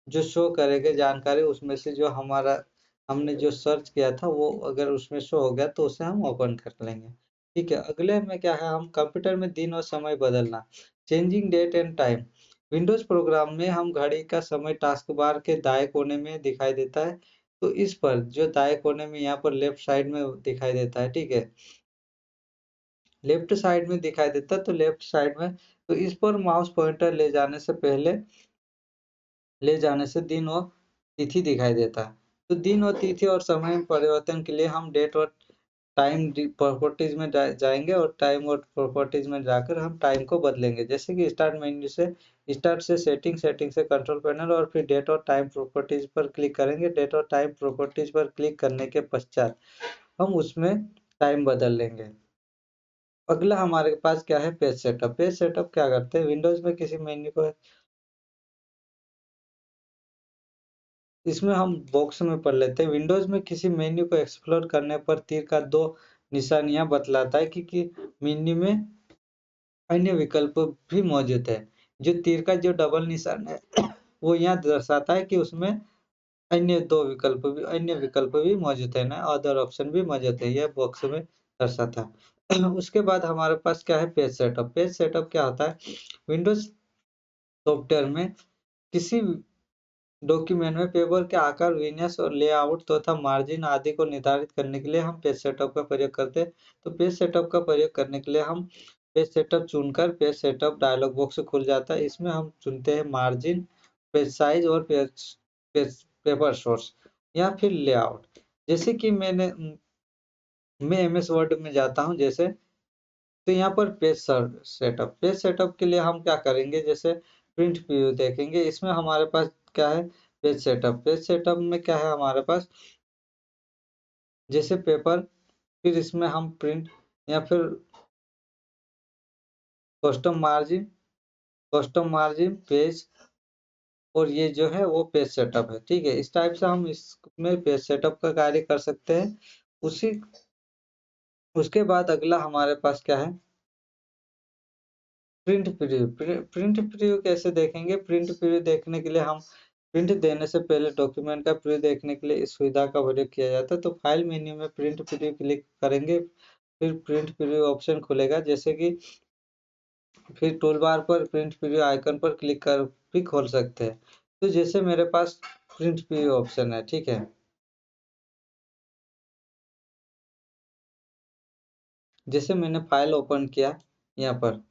जो शो करेंगे जानकारी, उसमें से जो हमारा हमने जो सर्च किया था वो अगर उसमें शो हो गया तो उसे हम ओपन कर लेंगे। ठीक है, अगले में क्या है, हम कंप्यूटर में दिन और समय बदलना, changing date and time. Windows program में हम घड़ी का समय टास्क बार के दाएं कोने में दिखाई देता है, तो इस पर जो दाएं कोने में यहाँ पर लेफ्ट साइड में दिखाई देता है। ठीक है, लेफ्ट साइड में दिखाई देता है तो लेफ्ट साइड में, तो इस पर माउस पॉइंटर ले जाने से दिन और तिथि दिखाई देता है। तो दिन और तिथि और समय में परिवर्तन के लिए हम डेट और टाइम प्रॉपर्टीज में जाएंगे और टाइम और प्रॉपर्टीज में जाकर हम टाइम को बदलेंगे, जैसे कि स्टार्ट मेन्यू से स्टार्ट से सेटिंग से कंट्रोल पैनल और फिर डेट और टाइम प्रॉपर्टीज पर क्लिक करेंगे। डेट और टाइम प्रॉपर्टीज पर क्लिक करने के पश्चात हम उसमें टाइम बदल लेंगे। अगला हमारे पास क्या है, पेज सेटअप। पेज सेटअप क्या करते हैं, विंडोज में किसी मेन्यू को, इसमें हम बॉक्स में पढ़ लेते हैं। विंडोज में किसी मेन्यू को एक्सप्लोर करने पर तीर का दो निशानियां बतलाता है कि मेन्यू में अन्य विकल्प भी मौजूद है। जो तीर का जो डबल निशान है वो यहाँ दर्शाता है कि उसमें अन्य विकल्प भी मौजूद है ना, अदर ऑप्शन भी मौजूद है, यह बॉक्स में दर्शाता है। उसके बाद हमारे पास क्या है, पेज सेटअप। पेज सेटअप क्या होता है, विंडोज सॉफ्टवेयर में किसी डॉक्यूमेंट में पेपर के आकार, विन्यास और लेआउट तथा मार्जिन आदि को निर्धारित करने के लिए हम पेज सेटअप का प्रयोग करते हैं। तो पेज सेटअप का प्रयोग करने के लिए हम पेज सेटअप चुनकर पेज सेटअप डायलॉग बॉक्स खुल जाता है। इसमें हम चुनते हैं मार्जिन, पेज साइज और पेपर सोर्स या फिर लेआउट। जैसे कि मैं एमएस वर्ड में जाता हूँ जैसे, तो यहाँ पर पेज सेटअप के लिए हम क्या करेंगे, जैसे प्रिंट व्यू देखेंगे। इसमें हमारे पास क्या है, पेज सेटअप में क्या है हमारे पास, जैसे पेपर, फिर इसमें हम प्रिंट या फिर कस्टम मार्जिन, पेज और ये जो है वो पेज सेटअप है। ठीक है, इस टाइप से हम इसमें पेज सेटअप का कार्य कर सकते हैं। उसी उसके बाद अगला हमारे पास क्या है, प्रिंट प्रीव्यू। प्रिंट प्रीव्यू कैसे देखेंगे? प्रिंट प्रीव्यू देखने के लिए हम प्रिंट देने से पहले डॉक्यूमेंट का प्रीव्यू देखने के लिए इस सुविधा का प्रयोग किया जाता है। तो फाइल मेन्यू में प्रिंट प्रीव्यू क्लिक करेंगे, फिर प्रिंट प्रीव्यू ऑप्शन खुलेगा। जैसे कि फिर टूल बार पर प्रिंट प्रीव्यू आइकन पर क्लिक कर भी खोल सकते हैं। तो जैसे मेरे पास प्रिंट प्रीव्यू ऑप्शन है, ठीक है, जैसे मैंने फाइल ओपन किया यहाँ पर,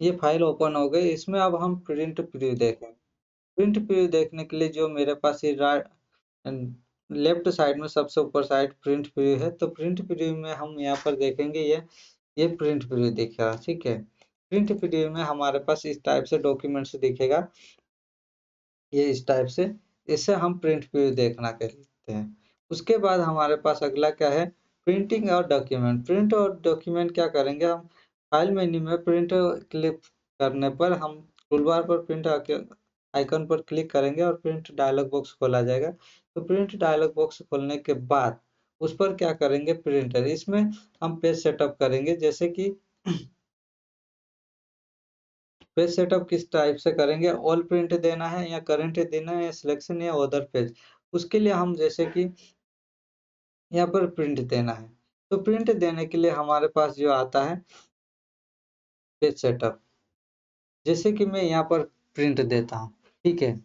ये फाइल ओपन हो गई। इसमें अब हम प्रिंट प्रीव्यू देखें। प्रिंट प्रीव्यू देखने के लिए जो मेरे पास ये लेफ्ट साइड में सबसे ऊपर साइड प्रिंट प्रीव्यू है, तो प्रिंट प्रीव्यू में हम यहाँ पर देखेंगे ये प्रिंट प्रीव्यू दिखेगा। ठीक है, प्रिंट प्रीव्यू में हमारे पास इस टाइप से डॉक्यूमेंट्स दिखेगा, ये इस टाइप से। इसे हम प्रिंट प्रीव्यू देखना कहते हैं। उसके बाद हमारे पास अगला क्या है, प्रिंटिंग और डॉक्यूमेंट। प्रिंट और डॉक्यूमेंट क्या करेंगे हम, फाइल मेन्यू में प्रिंट क्लिक करने पर हम टूलबार पर प्रिंट आइकन पर क्लिक करेंगे और प्रिंट डायलॉग बॉक्स खोला जाएगा। तो प्रिंट डायलॉग बॉक्स खोलने के बाद उस पर क्या करेंगे, प्रिंटर, इसमें हम पेज सेटअप करेंगे। जैसे कि पेज सेटअप किस टाइप से करेंगे, ऑल प्रिंट देना है या करंट देना है या सिलेक्शन या अदर पेज। उसके लिए हम जैसे कि यहाँ पर प्रिंट देना है, तो प्रिंट देने के लिए हमारे पास जो आता है पेज सेटअप। जैसे कि मैं यहाँ पर प्रिंट देता हूँ, ठीक है,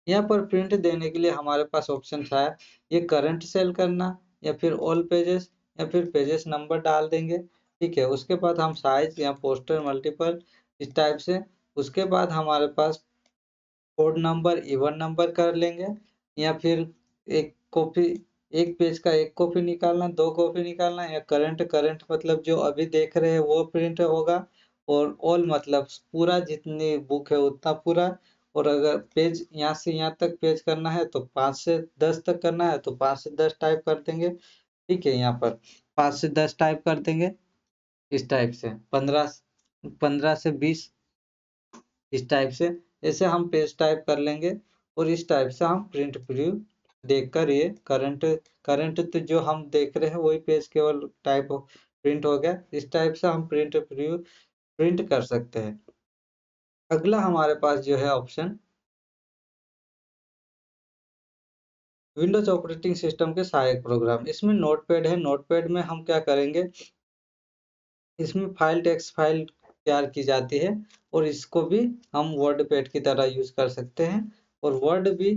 यहाँ पर प्रिंट देने के लिए हमारे पास ऑप्शन है, ये करंट सेल करना या फिर ऑल पेजेस या फिर पेजेस नंबर डाल देंगे। ठीक है, उसके बाद हम साइज या पोस्टर मल्टीपल इस टाइप से। उसके बाद हमारे पास कोड नंबर इवन नंबर कर लेंगे, या फिर एक कॉपी, एक पेज का एक कॉपी निकालना, दो कॉपी निकालना, या करंट करंट मतलब जो अभी देख रहे हैं वो प्रिंट होगा, और ऑल मतलब पूरा जितनी बुक है उतना पूरा। और अगर पेज यहाँ से यहाँ तक पेज करना है तो 5 से 10 तक करना है तो 5 से 10 टाइप कर देंगे। ठीक है, यहाँ पर 5 से 10 टाइप कर देंगे। इस टाइप से 15 से 20 इस टाइप से, ऐसे हम पेज टाइप कर लेंगे। और इस टाइप से हम प्रिंट प्रीव्यू देखकर ये करंट करंट तो जो हम देख रहे हैं वही पेज केवल टाइप प्रिंट हो गया। इस टाइप से हम प्रिंट प्रीव्यू प्रिंट कर सकते हैं। अगला हमारे पास जो है ऑप्शन, विंडोज ऑपरेटिंग सिस्टम के सहायक प्रोग्राम। इसमें नोटपैड है। नोटपैड में हम क्या करेंगे, इसमें फाइल टेक्स्ट फाइल तैयार की जाती है, और इसको भी हम वर्ड पैड की तरह यूज कर सकते हैं, और वर्ड भी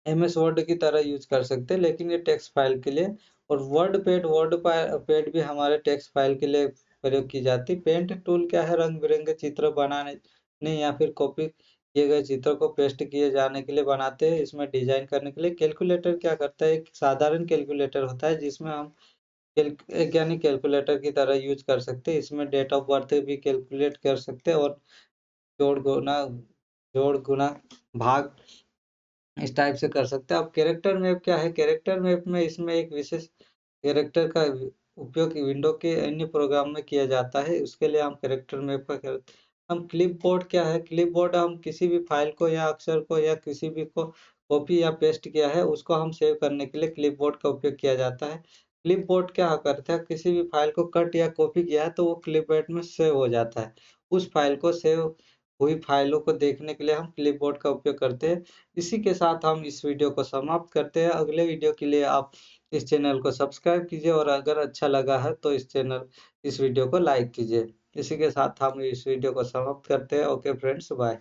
एमएस वर्ड की तरह यूज कर सकते हैं, लेकिन ये टेक्स्ट फाइल के लिए। और वर्ड पैड भी हमारे टेक्स्ट फाइल के लिए प्रयोग की जाती है। पेंट टूल क्या है, रंग बिरंगे चित्र बनाने या फिर कॉपी किए गए चित्र को पेस्ट किए जाने के लिए बनाते हैं। इसमें डिजाइन करने के लिए कैलकुलेटर क्या करता है, एक साधारण कैलकुलेटर होता है जिसमें हम वैज्ञानिक कैलकुलेटर की तरह यूज कर सकते हैं। इसमें डेट ऑफ बर्थ भी कैलकुलेट कर सकते हैं, और जोड़ गुना जोड़ गुना भाग इस टाइप से कर सकते हैं। अब कैरेक्टर मैप क्या है, कैरेक्टर मैप में इसमें एक विशेष कैरेक्टर का उपयोग विंडो के अन्य प्रोग्राम में किया जाता है। उसके लिए हम कैरेक्टर मैप का हम क्लिपबोर्ड क्या है, क्लिपबोर्ड हम किसी भी फाइल को या अक्षर को या किसी भी को कॉपी या पेस्ट किया है उसको हम सेव करने के लिए क्लिपबोर्ड का उपयोग किया जाता है। क्लिपबोर्ड क्या करता है, किसी भी फाइल को कट या कॉपी किया है तो वो क्लिपबोर्ड में सेव हो जाता है। उस फाइल को सेव हुई फाइलों को देखने के लिए हम क्लिपबोर्ड का उपयोग करते हैं। इसी के साथ हम इस वीडियो को समाप्त करते हैं। अगले वीडियो के लिए आप इस चैनल को सब्सक्राइब कीजिए, और अगर अच्छा लगा है तो इस वीडियो को लाइक कीजिए। इसी के साथ हम इस वीडियो को समाप्त करते हैं। Okay friends, bye.